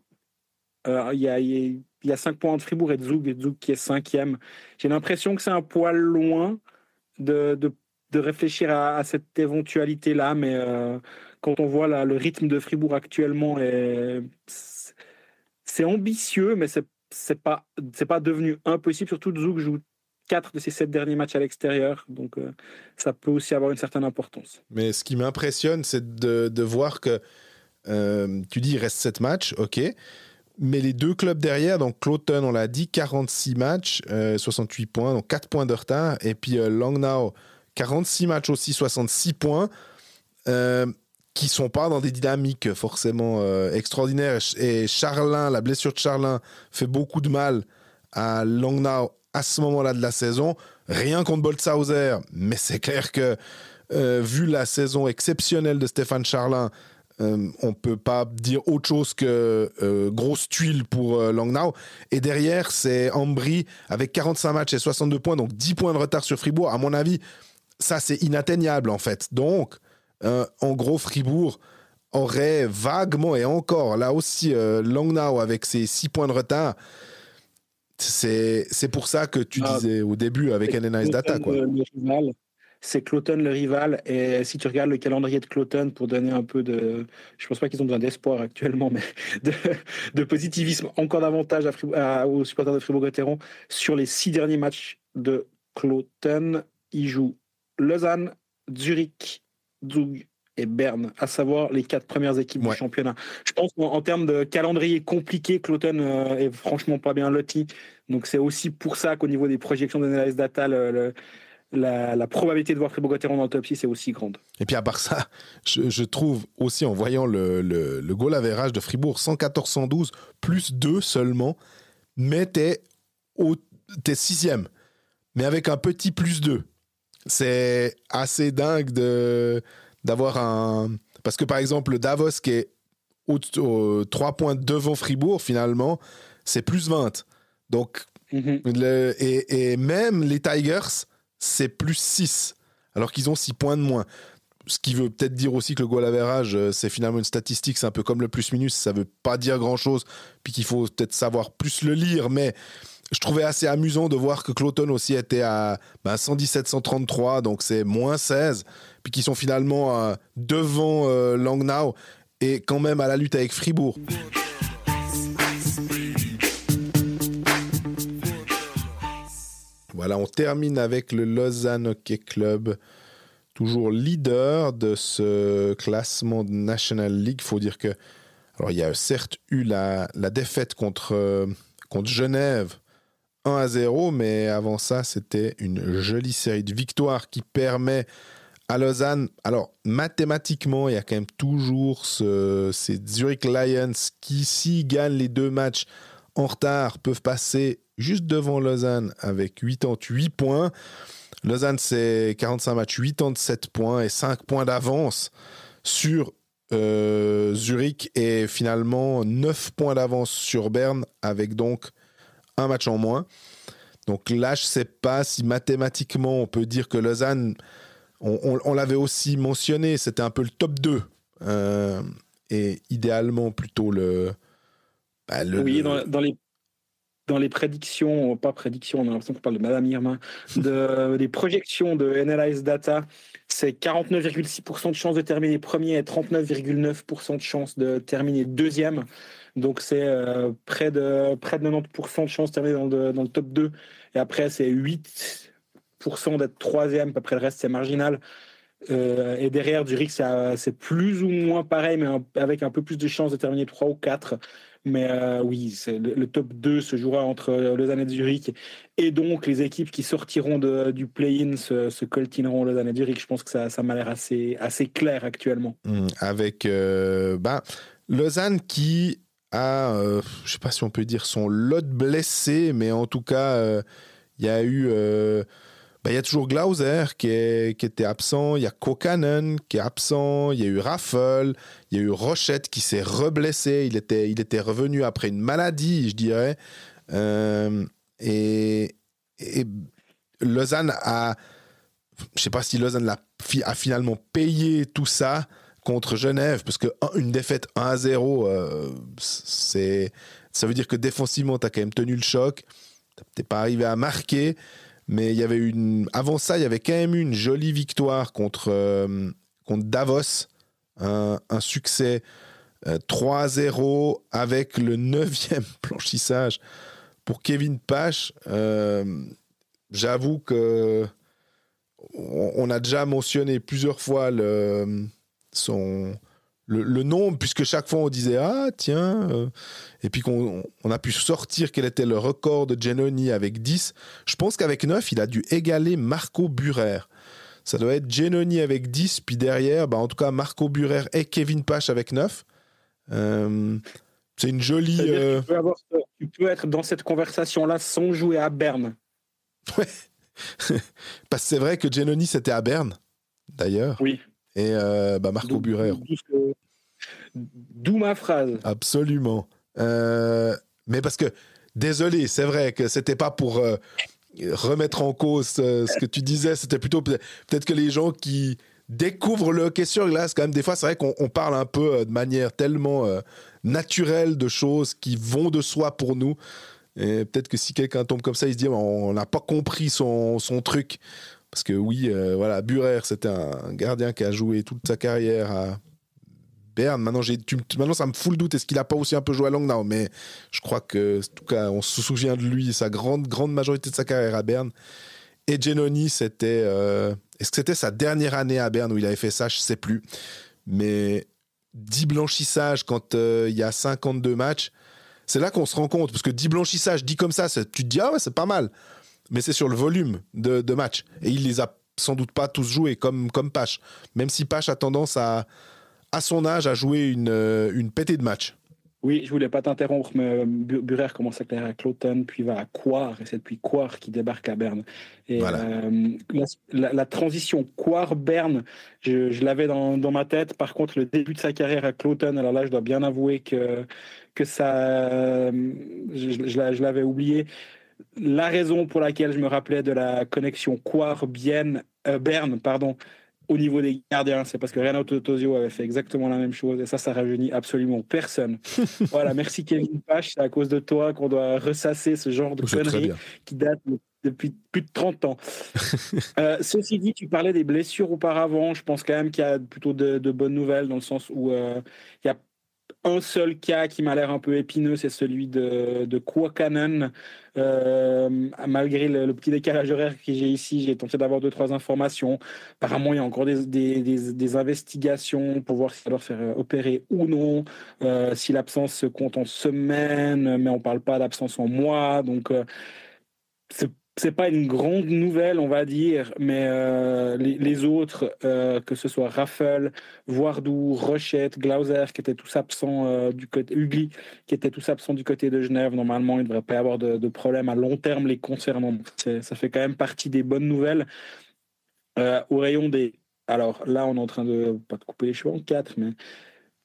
Il y a 5 points entre Fribourg et Zug qui est 5e. J'ai l'impression que c'est un poil loin de réfléchir à cette éventualité-là, mais quand on voit le rythme de Fribourg actuellement, c'est ambitieux, mais c'est pas devenu impossible. Surtout Zug joue 4 de ses 7 derniers matchs à l'extérieur, donc ça peut aussi avoir une certaine importance. Mais ce qui m'impressionne, c'est de voir que tu dis il reste 7 matchs, ok, mais les deux clubs derrière, donc Cloton, on l'a dit, 46 matchs, 68 points, donc 4 points de retard, et puis Langnau, 46 matchs aussi, 66 points, qui ne sont pas dans des dynamiques forcément extraordinaires. Et Charlin, la blessure de Charlin fait beaucoup de mal à Langnau à ce moment-là de la saison. Rien contre Boltzhauser, mais c'est clair que vu la saison exceptionnelle de Stéphane Charlin, on ne peut pas dire autre chose que grosse tuile pour Langnau. Et derrière, c'est Ambry avec 45 matchs et 62 points, donc 10 points de retard sur Fribourg. À mon avis, ça, c'est inatteignable, en fait. Donc, en gros, Fribourg aurait vaguement, et encore, là aussi, Langnau avec ses 6 points de retard. C'est pour ça que tu disais au début avec Analyze Data, quoi. c'est Cloton le rival. Et si tu regardes le calendrier de Cloton, pour donner un peu de... Je pense pas qu'ils ont besoin d'espoir actuellement, mais de, de positivisme encore davantage aux supporters de Fribourg-Gotteron, sur les 6 derniers matchs de Cloton, ils jouent Lausanne, Zurich, Zug et Berne, à savoir les 4 premières équipes du championnat. Je pense qu'en termes de calendrier compliqué, Cloton est franchement pas bien loti. Donc c'est aussi pour ça qu'au niveau des projections d'analyse data, la probabilité de voir Fribourg-Gotteron dans le top 6 est aussi grande. Et puis à part ça, je trouve aussi en voyant le goal average de Fribourg, 114-112, plus 2 seulement, mais t'es 6e, mais avec un petit plus 2. C'est assez dingue d'avoir un... Parce que par exemple, le Davos qui est 3 points devant Fribourg, finalement, c'est plus 20. Donc, et même les Tigers, c'est plus 6, alors qu'ils ont 6 points de moins. Ce qui veut peut-être dire aussi que le goal average, c'est finalement une statistique, c'est un peu comme le plus-minus, ça veut pas dire grand-chose, puis qu'il faut peut-être savoir plus le lire, mais je trouvais assez amusant de voir que Cloton aussi était à 117-133, donc c'est moins 16, puis qu'ils sont finalement devant Langnau, et quand même à la lutte avec Fribourg. Voilà, on termine avec le Lausanne Hockey Club, toujours leader de ce classement de National League. Il faut dire que, alors il y a certes eu la défaite contre Genève 1-0, mais avant ça, c'était une jolie série de victoires qui permet à Lausanne, alors mathématiquement, il y a quand même toujours ces Zurich Lions qui, s'ils gagnent les 2 matchs en retard, peuvent passer juste devant Lausanne avec 88 points. Lausanne, c'est 45 matchs, 87 points et 5 points d'avance sur Zurich et finalement 9 points d'avance sur Berne avec donc un match en moins. Donc là, je ne sais pas si mathématiquement on peut dire que Lausanne, on l'avait aussi mentionné, c'était un peu le top 2 et idéalement plutôt oui, dans les prédictions, pas prédictions, on a l'impression qu'on parle de Madame Irma, des projections de NLIS Data, c'est 49,6% de chance de terminer premier et 39,9% de chance de terminer deuxième. Donc c'est près de 90% de chance de terminer dans le top 2. Et après, c'est 8% d'être troisième. Après, le reste, c'est marginal. Et derrière, Zurich, c'est plus ou moins pareil, mais avec un peu plus de chances de terminer 3 ou 4. Mais oui, le top 2 se jouera entre Lausanne et Zurich. Et donc, les équipes qui sortiront du play-in se coltineront Lausanne et Zurich. Je pense que ça m'a l'air assez clair actuellement. Avec Lausanne qui a, je ne sais pas si on peut dire son lot de blessés, mais en tout cas, il y a eu... il y a toujours Glauser qui était absent, il y a Kokanen qui est absent, il y a eu Raffel, il y a eu Rochette qui s'est reblessé, il était revenu après une maladie, je dirais. Et Lausanne a... Je ne sais pas si Lausanne a finalement payé tout ça contre Genève, parce qu'une défaite 1-0, ça veut dire que défensivement, tu as quand même tenu le choc, tu n'es pas arrivé à marquer. Mais il y avait avant ça, il y avait quand même une jolie victoire contre Davos, un succès 3-0 avec le 9e blanchissage pour Kevin Pache. J'avoue que on a déjà mentionné plusieurs fois le nombre, puisque chaque fois on disait ah tiens, et puis qu'on a pu sortir quel était le record de Giannoni avec 10. Je pense qu'avec 9, il a dû égaler Marco Burer. Ça doit être Giannoni avec 10, puis derrière, en tout cas Marco Burer et Kevin Pache avec 9. C'est une jolie... Tu peux être dans cette conversation-là sans jouer à Berne. Ouais. Parce que c'est vrai que Giannoni, c'était à Berne, d'ailleurs. Oui. Et Marco Burer. D'où ma phrase. Absolument. Mais parce que, désolé, c'est vrai que c'était pas pour remettre en cause ce que tu disais, c'était plutôt peut-être que les gens qui découvrent le hockey sur glace, quand même, des fois, c'est vrai qu'on parle un peu de manière tellement naturelle de choses qui vont de soi pour nous. Et peut-être que si quelqu'un tombe comme ça, il se dit on n'a pas compris son truc. Parce que oui, voilà, Bührer, c'était un gardien qui a joué toute sa carrière à Berne. Maintenant, ça me fout le doute. Est-ce qu'il n'a pas aussi un peu joué à Langnau? Mais je crois que, en tout cas, on se souvient de lui, sa grande majorité de sa carrière à Berne. Et Giannoni, c'était... est-ce que c'était sa dernière année à Berne où il avait fait ça? Je ne sais plus. Mais 10 blanchissages quand il y a 52 matchs, c'est là qu'on se rend compte. Parce que 10 blanchissages, dit comme ça, tu te dis, ah ouais, c'est pas mal. Mais c'est sur le volume de matchs. Et il les a sans doute pas tous joués comme Pache. Même si Pache a tendance à son âge, à jouer une pétée de matchs. Oui, je voulais pas t'interrompre, mais Bührer commence sa carrière à Cloton, puis va à Coire, et c'est depuis Coire qu'il débarque à Berne. Et voilà. La transition Coire-Berne, je l'avais dans ma tête. Par contre, le début de sa carrière à Cloton, alors là, je dois bien avouer que ça, je l'avais oublié. La raison pour laquelle je me rappelais de la connexion Coire-Berne, au niveau des gardiens, c'est parce que Renato Tosio avait fait exactement la même chose et ça rajeunit absolument personne. Voilà, merci Kevin Pache, c'est à cause de toi qu'on doit ressasser ce genre de conneries qui datent depuis plus de 30 ans. Ceci dit, tu parlais des blessures auparavant, je pense quand même qu'il y a plutôt de bonnes nouvelles dans le sens où il y a un seul cas qui m'a l'air un peu épineux, c'est celui de Kuokkanen. Malgré le petit décalage horaire que j'ai ici, j'ai tenté d'avoir 2-3 informations. Apparemment, il y a encore des investigations pour voir si ça doit faire opérer ou non, si l'absence se compte en semaines, mais on ne parle pas d'absence en mois. Donc, c'est pas une grande nouvelle, on va dire, mais les autres, que ce soit Raffel, Voardou, Rochette, Glauser, qui étaient tous absents du côté Ugly, qui étaient tous absents du côté de Genève, normalement, il ne devrait pas y avoir de problème à long terme les concernant. Ça fait quand même partie des bonnes nouvelles. Au rayon des... Alors là, on est en train de, pas de couper les cheveux en quatre, mais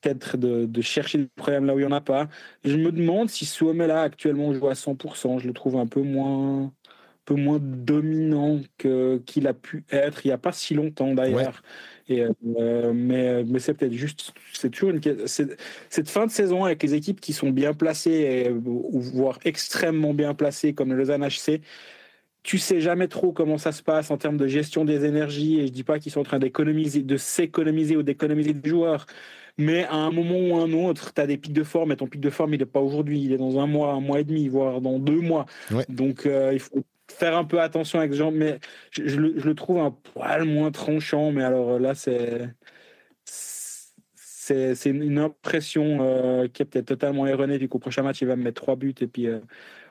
peut-être de chercher des problèmes là où il n'y en a pas. Je me demande si Suomela actuellement joue à 100%. Je le trouve un peu moins dominant qu'il a pu être il n'y a pas si longtemps d'ailleurs. Ouais. Et, mais c'est peut-être juste, c'est toujours cette fin de saison avec les équipes qui sont bien placées, voire extrêmement bien placées comme le Lausanne HC. Tu sais jamais trop comment ça se passe en termes de gestion des énergies, et je dis pas qu'ils sont en train de s'économiser ou d'économiser des joueurs, mais à un moment ou un autre, tu as des pics de forme, et ton pic de forme, il n'est pas aujourd'hui, il est dans un mois et demi, voire dans 2 mois. Ouais. Donc, il faut faire un peu attention avec ce genre, mais je le trouve un poil moins tranchant, mais alors là, c'est une impression qui est peut-être totalement erronée, vu qu'au prochain match, il va me mettre 3 buts, et puis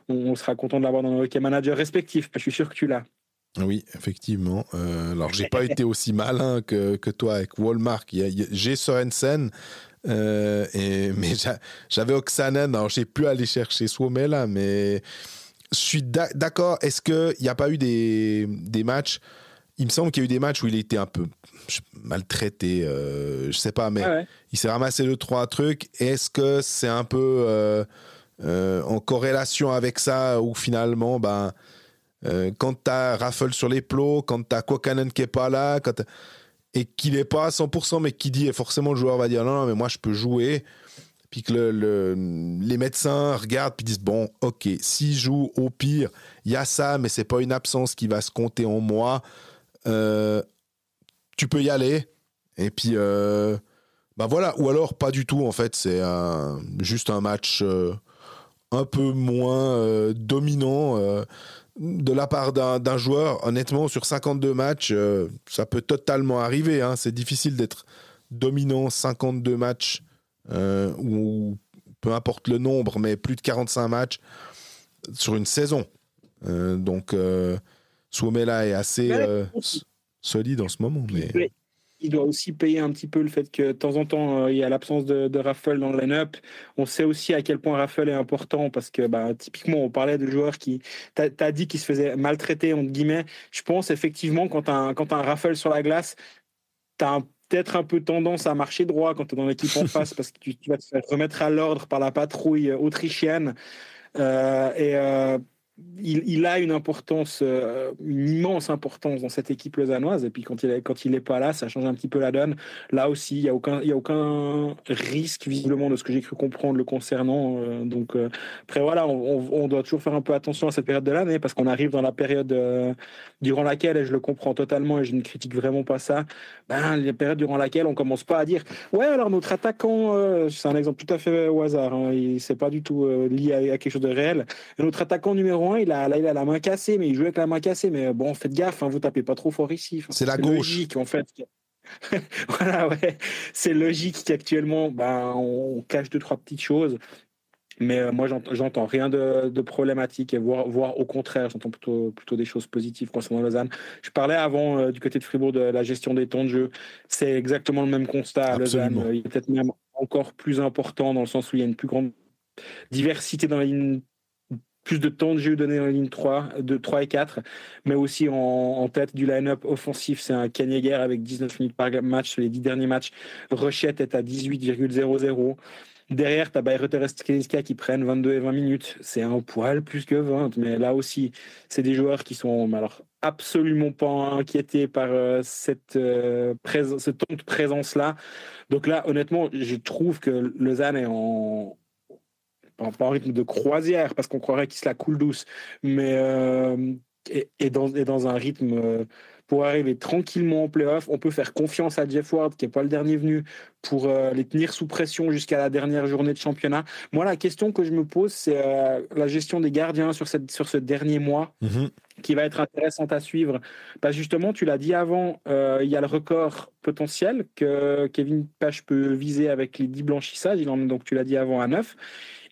on sera content de l'avoir dans nos hockey managers respectifs. Je suis sûr que tu l'as. Oui, effectivement. Alors, j'ai pas été aussi malin que toi avec Walmart. J'ai Sorensen, mais j'avais Oksanen. Alors, j'ai pu aller chercher Suomela, mais je suis d'accord. Est-ce qu'il n'y a pas eu des matchs? Il me semble qu'il y a eu des matchs où il était un peu maltraité. Je sais pas, mais ouais. Il s'est ramassé 2-3 trucs. Est-ce que c'est un peu en corrélation avec ça, où finalement, quand t'as Raffel sur les plots, quand t'as Kuokkanen qui est pas là, et qu'il est pas à 100%, mais qui dit, et forcément le joueur va dire non, mais moi je peux jouer, puis que les médecins regardent puis disent bon, ok, s'il joue, au pire il y a ça, mais c'est pas une absence qui va se compter en mois, tu peux y aller, et puis voilà, ou alors pas du tout, en fait c'est juste un match un peu moins dominant de la part d'un joueur. Honnêtement, sur 52 matchs, ça peut totalement arriver, hein. C'est difficile d'être dominant 52 matchs, ou peu importe le nombre, mais plus de 45 matchs sur une saison. Donc, Suomela est assez solide en ce moment. Mais... Il doit aussi payer un petit peu le fait que de temps en temps, il y a l'absence de Raffel dans le line-up. On sait aussi à quel point Raffel est important, parce que typiquement, on parlait de joueurs qui... T'as dit qu'ils se faisaient maltraiter, entre guillemets. Je pense effectivement, quand t'as un Raffel sur la glace, t'as peut-être un peu tendance à marcher droit quand tu es dans l'équipe en face, parce que tu vas te faire remettre à l'ordre par la patrouille autrichienne. il a une importance, une immense importance dans cette équipe lausannoise. Et puis quand il est pas là, ça change un petit peu la donne. Là aussi, il y a aucun risque visiblement de ce que j'ai cru comprendre le concernant. Donc après voilà, on doit toujours faire un peu attention à cette période de l'année parce qu'on arrive dans la période durant laquelle, et je le comprends totalement et je ne critique vraiment pas ça, la période durant laquelle on commence pas à dire ouais alors notre attaquant, c'est un exemple tout à fait au hasard, hein, c'est pas du tout lié à quelque chose de réel. Et notre attaquant numéro 1, il a la main cassée, mais il joue avec la main cassée. Mais bon, faites gaffe, hein, vous tapez pas trop fort ici. Enfin, c'est la gauche. Logique, en fait. Voilà, ouais. C'est logique qu'actuellement, on cache 2-3 petites choses. Mais moi, j'entends rien de problématique, et voire au contraire, j'entends plutôt des choses positives concernant Lausanne. Je parlais avant du côté de Fribourg de la gestion des temps de jeu. C'est exactement le même constat à Lausanne. Il est peut-être même encore plus important dans le sens où il y a une plus grande diversité dans la ligne, plus de temps de jeu donné dans la ligne 3 et 4, mais aussi en tête du line-up offensif, c'est un Ken Yeager avec 19 minutes par match sur les 10 derniers matchs. Rochette est à 18,00. Derrière, tu as Bayreuther et Sklenicka qui prennent 22 et 20 minutes. C'est un poil plus que 20, mais là aussi, c'est des joueurs qui sont absolument pas inquiétés par ce temps de présence-là. Donc là, honnêtement, je trouve que Lausanne est pas en rythme de croisière, parce qu'on croirait qu'il se la coule douce, mais dans un rythme pour arriver tranquillement en play-off. On peut faire confiance à Jeff Ward, qui n'est pas le dernier venu, pour les tenir sous pression jusqu'à la dernière journée de championnat. Moi, la question que je me pose, c'est la gestion des gardiens sur ce dernier mois, qui va être intéressante à suivre. Parce que justement, tu l'as dit avant, il y a le record potentiel que Kevin Pache peut viser avec les 10 blanchissages. Il en est, donc, tu l'as dit avant, à 9.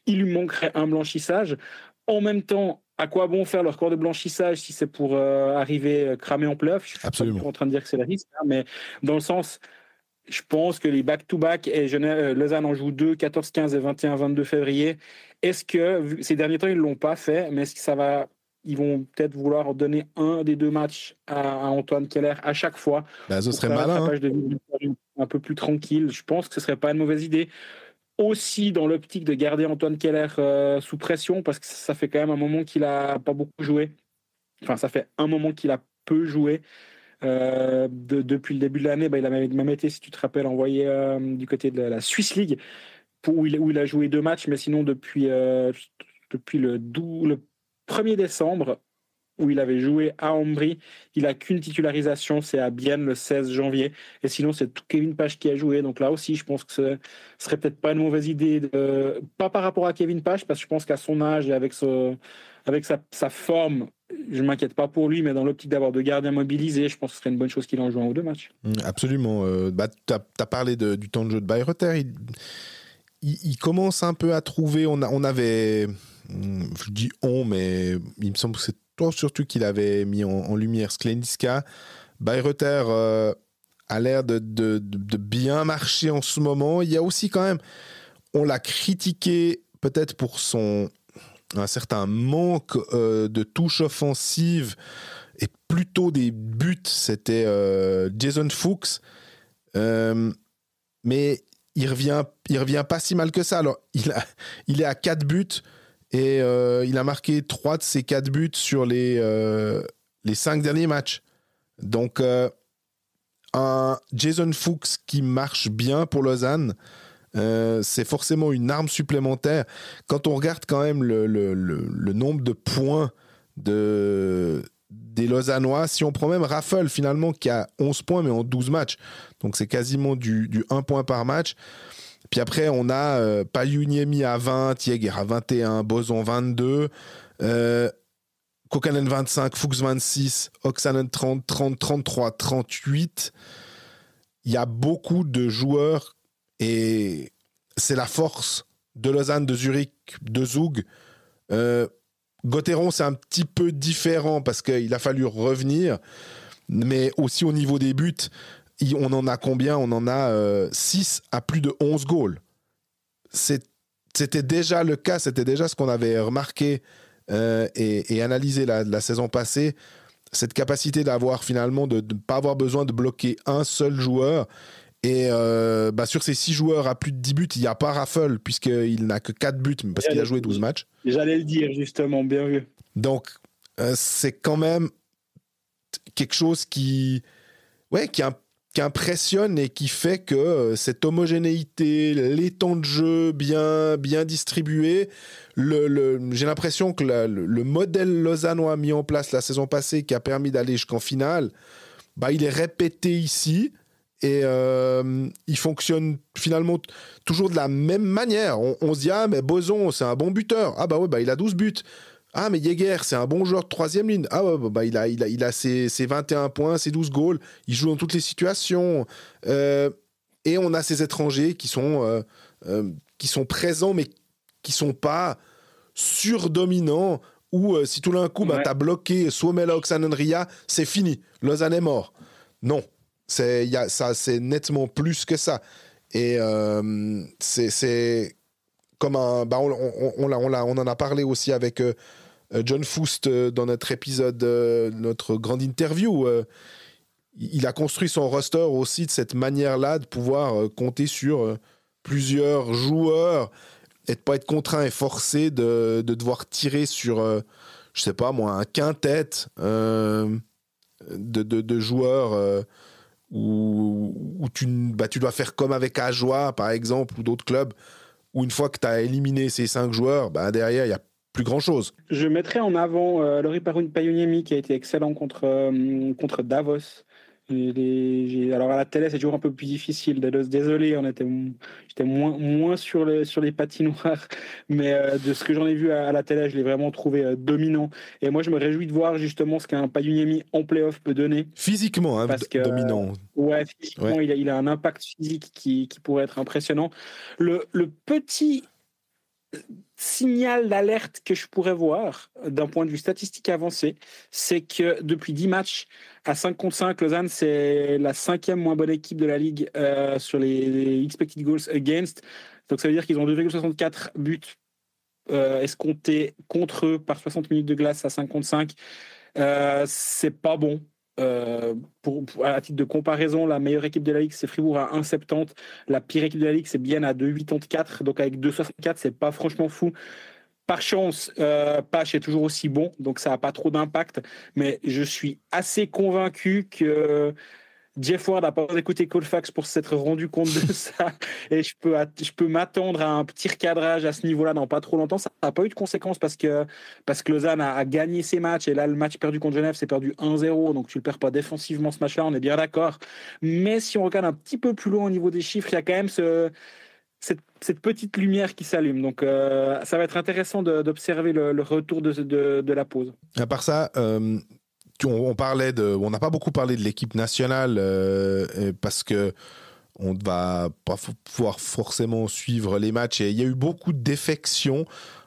Il lui manquerait un blanchissage. En même temps, à quoi bon faire le record de blanchissage si c'est pour arriver cramé en play-off? Je ne suis pas en train de dire que c'est le risque, hein, mais dans le sens, je pense que les back-to-back, et Lausanne en joue 2, 14, 15 et 21, 22 février. Est-ce que, ces derniers temps, ils ne l'ont pas fait, mais est-ce que ils vont peut-être vouloir donner un des 2 matchs à Antoine Keller à chaque fois? Ce serait malin. Un peu plus tranquille. Je pense que ce ne serait pas une mauvaise idée. Aussi dans l'optique de garder Antoine Keller sous pression, parce que ça fait quand même un moment qu'il a pas beaucoup joué. Enfin, ça fait un moment qu'il a peu joué. Depuis le début de l'année, il a même été, si tu te rappelles, envoyé du côté de la Swiss League, où il a joué 2 matchs, mais sinon depuis le 1er décembre, où il avait joué à Ambry, il n'a qu'une titularisation, c'est à Bienne le 16 janvier. Et sinon, c'est tout Kevin Pache qui a joué. Donc là aussi, je pense que ce serait peut-être pas une mauvaise idée, pas par rapport à Kevin Pache, parce que je pense qu'à son âge et avec sa forme, je ne m'inquiète pas pour lui, mais dans l'optique d'avoir 2 gardiens mobilisés, je pense que ce serait une bonne chose qu'il en joue 1 ou 2 matchs. Absolument. Tu as parlé du temps de jeu de Bayreuther. Il commence un peu à trouver. On avait, je dis mais il me semble que c'est toi surtout qu'il avait mis en lumière Sklenicka. Bayreuther a l'air de bien marcher en ce moment. Il y a aussi quand même, on l'a critiqué peut-être pour un certain manque de touche offensive et plutôt des buts. C'était Jason Fuchs. Mais il revient pas si mal que ça. Alors, il est à 4 buts et il a marqué 3 de ses 4 buts sur les 5 derniers matchs. Donc, un Jason Fuchs qui marche bien pour Lausanne, c'est forcément une arme supplémentaire. Quand on regarde quand même le nombre de points des Lausannois, si on prend même Raffel finalement qui a 11 points mais en 12 matchs, donc c'est quasiment du 1 point par match. Puis après on a Paliuniemi à 20, Yeager à 21, Boson 22, Kokanen 25, Fuchs 26, Oksanen 30, 33, 38. Il y a beaucoup de joueurs et c'est la force de Lausanne, de Zurich, de Zug. Gauthieron, c'est un petit peu différent parce qu'il a fallu revenir, mais aussi au niveau des buts, on en a combien? On en a 6 à plus de 11 goals. C'était déjà le cas, c'était déjà ce qu'on avait remarqué et analysé la saison passée, cette capacité d'avoir finalement de ne pas avoir besoin de bloquer un seul joueur. Et sur ces 6 joueurs à plus de 10 buts, il n'y a pas Raffel, puisqu'il n'a que 4 buts, parce qu'il a joué 12 matchs. J'allais le dire, justement, bien vu. Donc, c'est quand même quelque chose qui impressionne et qui fait que cette homogénéité, les temps de jeu bien distribués, j'ai l'impression que le modèle lausannois mis en place la saison passée qui a permis d'aller jusqu'en finale, il est répété ici et il fonctionne finalement toujours de la même manière. On se dit, ah mais Boson c'est un bon buteur, ah il a 12 buts. Ah, mais Jäger, c'est un bon joueur de troisième ligne. Ah, il a ses 21 points, ses 12 goals. Il joue dans toutes les situations. Et on a ces étrangers qui sont présents, mais qui sont pas surdominants. Ou si tout d'un coup, t'as bloqué Suomela, Oksanen-Ria, c'est fini. Lausanne est mort. Non. C'est nettement plus que ça. Et c'est comme un... on en a parlé aussi avec... John Foust dans notre épisode, notre grande interview, il a construit son roster aussi de cette manière-là de pouvoir compter sur plusieurs joueurs et de pas être contraint et forcé de devoir tirer sur, je sais pas moi, un quintet de joueurs où tu dois faire comme avec Ajoie par exemple ou d'autres clubs où une fois que tu as éliminé ces 5 joueurs, derrière il y a plus grand-chose. Je mettrais en avant Lauri Pajuniemi qui a été excellent contre Davos. Alors à la télé, c'est toujours un peu plus difficile. Désolé, j'étais moins sur les patinoires, mais de ce que j'en ai vu à la télé, je l'ai vraiment trouvé dominant. Et moi, je me réjouis de voir justement ce qu'un Pajuniemi en play-off peut donner. Physiquement, dominant. Physiquement, ouais. Il a un impact physique qui pourrait être impressionnant. Le petit signal d'alerte que je pourrais voir d'un point de vue statistique avancé, c'est que depuis 10 matchs à 5 contre 5, Lausanne, c'est la 5e moins bonne équipe de la Ligue sur les expected goals against. Donc ça veut dire qu'ils ont 2,64 buts escomptés contre eux par 60 minutes de glace à 5 contre 5. C'est pas bon. À titre de comparaison, la meilleure équipe de la Ligue, c'est Fribourg à 1,70. La pire équipe de la Ligue, c'est Bienne à 2,84. Donc avec 2,64, c'est pas franchement fou. Par chance, Pache est toujours aussi bon, donc ça n'a pas trop d'impact. Mais je suis assez convaincu que Jeff Ward n'a pas écouté Colfax pour s'être rendu compte de ça. Et je peux m'attendre à un petit recadrage à ce niveau-là dans pas trop longtemps. Ça n'a pas eu de conséquences parce que Lausanne a gagné ses matchs. Et là, le match perdu contre Genève, c'est perdu 1-0. Donc tu ne le perds pas défensivement ce match-là, on est bien d'accord. Mais si on regarde un petit peu plus loin au niveau des chiffres, il y a quand même cette petite lumière qui s'allume. Donc ça va être intéressant d'observer le retour de la pause. À part ça... on n'a pas beaucoup parlé de l'équipe nationale parce que on ne va pas pouvoir forcément suivre les matchs et il y a eu beaucoup de défections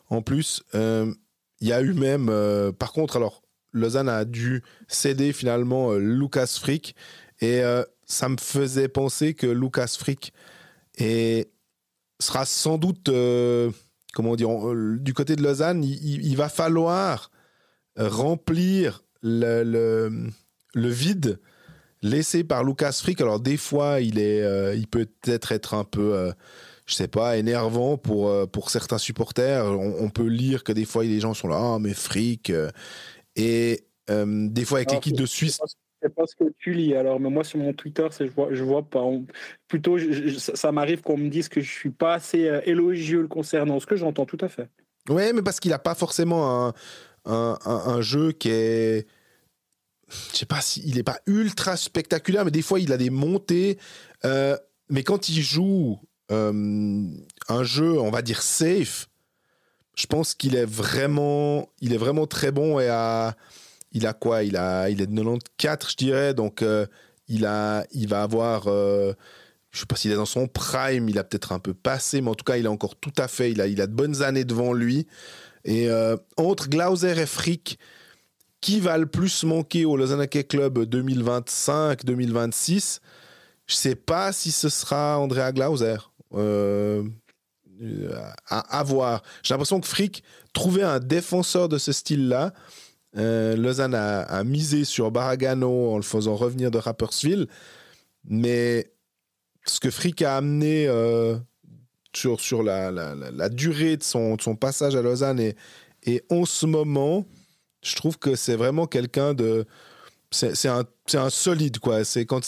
en plus. Il y a eu même, par contre, alors Lausanne a dû céder finalement Lucas Frick et ça me faisait penser que Lucas Frick sera sans doute, du côté de Lausanne, il va falloir remplir le vide laissé par Lucas Frick. Alors des fois il peut peut-être être un peu je sais pas, énervant pour certains supporters. On peut lire que des fois les gens sont là, ah mais Frick et des fois avec l'équipe de Suisse. C'est pas ce que tu lis alors, mais moi sur mon Twitter, je vois pas. Plutôt, ça m'arrive qu'on me dise que je suis pas assez élogieux le concernant, ce que j'entends tout à fait. Ouais, mais parce qu'il a pas forcément un jeu qui est, je sais pas s'il est pas ultra spectaculaire, mais des fois il a des montées. Mais quand il joue un jeu, on va dire safe, je pense qu'il est vraiment très bon et il a quoi ? Il est de 94, je dirais, donc il va avoir, je sais pas s'il est dans son prime, il a peut-être un peu passé, mais en tout cas il a encore tout à fait, il a de bonnes années devant lui. Et entre Glauser et Frick, qui va le plus manquer au Lausanne Hockey Club 2025-2026 ? Je sais pas si ce sera Andrea Glauser. À voir. J'ai l'impression que Frick trouvait un défenseur de ce style-là. Lausanne a misé sur Baragano en le faisant revenir de Rapperswil, mais ce que Frick a amené sur la durée de son passage à Lausanne et en ce moment, Je trouve que c'est vraiment quelqu'un de... C'est un solide, quoi. C'est quand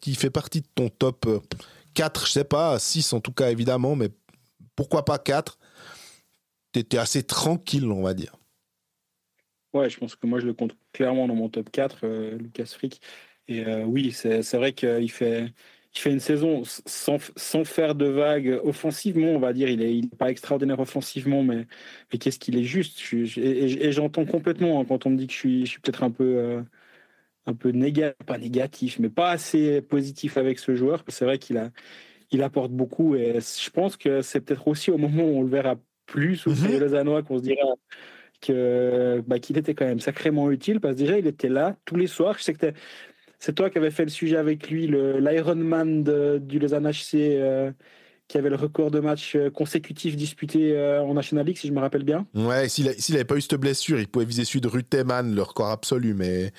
il fait partie de ton top 4, je sais pas, 6 en tout cas, évidemment, mais pourquoi pas 4, t'es assez tranquille, on va dire. Ouais, je pense que moi, je le compte clairement dans mon top 4, Lucas Frick. Et oui, c'est vrai qu'il fait une saison sans faire de vagues offensivement, on va dire. Il est pas extraordinaire offensivement, mais qu'est-ce qu'il est juste. Et j'entends complètement hein, quand on me dit que je suis peut-être un peu pas négatif, mais pas assez positif avec ce joueur. C'est vrai il apporte beaucoup et je pense que c'est peut-être aussi au moment où on le verra plus sous le maillot lausannois qu'on se dira qu'il était quand même sacrément utile parce que déjà il était là tous les soirs. Je sais que c'est toi qui avais fait le sujet avec lui, l'Ironman du Lausanne HC qui avait le record de matchs consécutifs disputés en National League, si je me rappelle bien. Ouais, s'il avait pas eu cette blessure, il pouvait viser celui de Ruteman, le record absolu, mais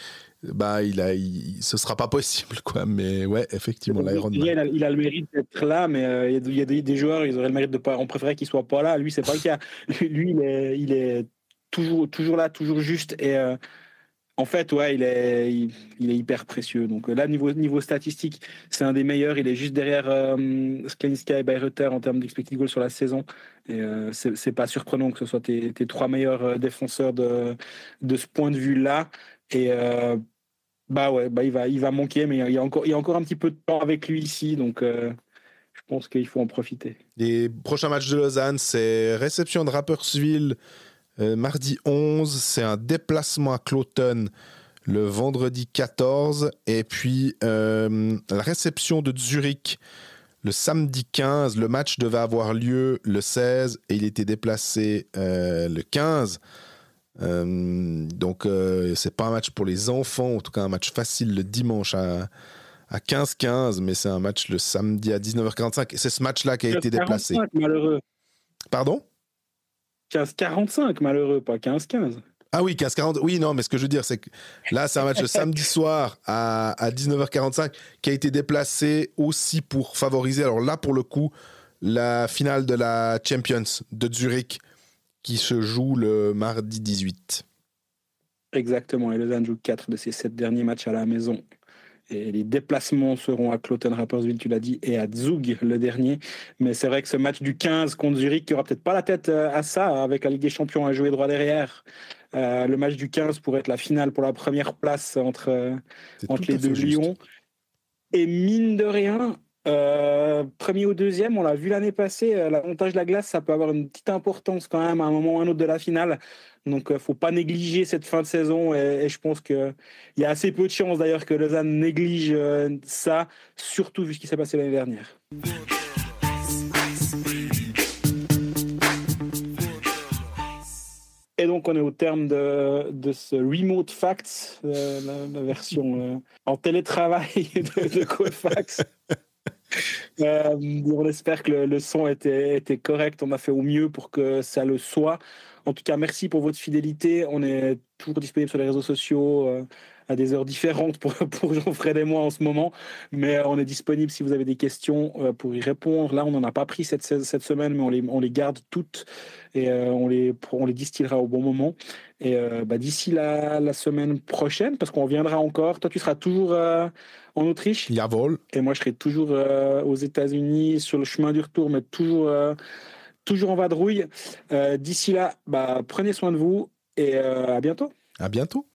ce sera pas possible, quoi. Mais ouais, effectivement, l'Ironman. Il a le mérite d'être là, mais il y a des joueurs, ils auraient le mérite de pas. On préférait qu'il soit pas là. Lui, c'est pas le cas. Lui, il est toujours là, toujours juste. Et en fait, ouais, il est hyper précieux. Donc là, niveau statistique, c'est un des meilleurs. Il est juste derrière Sklenicka et Bayreuther en termes d'expected goal sur la saison. Et c'est pas surprenant que ce soit tes trois meilleurs défenseurs de ce point de vue-là. Et il va manquer, mais il y a encore un petit peu de temps avec lui ici, donc je pense qu'il faut en profiter. Les prochains matchs de Lausanne, c'est réception de Rapperswil mardi 11, c'est un déplacement à Cloton le vendredi 14, et puis la réception de Zurich le samedi 15. Le match devait avoir lieu le 16 et il était déplacé le 15. Donc c'est pas un match pour les enfants, en tout cas un match facile le dimanche à 15h15, mais c'est un match le samedi à 19h45 et c'est ce match-là qui a été déplacé. Malheureux. Pardon? 15h45 malheureux, pas 15h15. Ah oui, 15h40, oui, non, mais ce que je veux dire, c'est que là, c'est un match le samedi soir à 19h45 qui a été déplacé aussi pour favoriser, alors là, pour le coup, la finale de la Champions de Zurich qui se joue le mardi 18. Exactement, et Lausanne joue 4 de ses 7 derniers matchs à la maison. Et les déplacements seront à Cloton Rapperswil, tu l'as dit, et à Zug, le dernier. Mais c'est vrai que ce match du 15 contre Zurich, qui aura peut-être pas la tête à ça, avec la Ligue des Champions à jouer droit derrière. Le match du 15 pourrait être la finale pour la première place entre les deux Lions. Et mine de rien, premier ou deuxième, on l'a vu l'année passée, l'avantage de la glace, ça peut avoir une petite importance quand même à un moment ou à un autre de la finale. Donc, il ne faut pas négliger cette fin de saison. Et je pense qu'il y a assez peu de chances d'ailleurs que Lausanne néglige ça, surtout vu ce qui s'est passé l'année dernière. Et donc, on est au terme de ce Remote Facts, la version en télétravail de Cofax. On espère que le son était correct. On a fait au mieux pour que ça le soit. En tout cas, merci pour votre fidélité. On est toujours disponible sur les réseaux sociaux à des heures différentes pour Jean-Fred et moi en ce moment. Mais on est disponible si vous avez des questions pour y répondre. Là, on n'en a pas pris cette semaine, mais on les garde toutes et on les distillera au bon moment. Et d'ici la semaine prochaine, parce qu'on reviendra encore. Toi, tu seras toujours en Autriche. Jawohl. Et moi, je serai toujours aux États-Unis sur le chemin du retour, mais toujours en vadrouille. D'ici là, prenez soin de vous et à bientôt. À bientôt.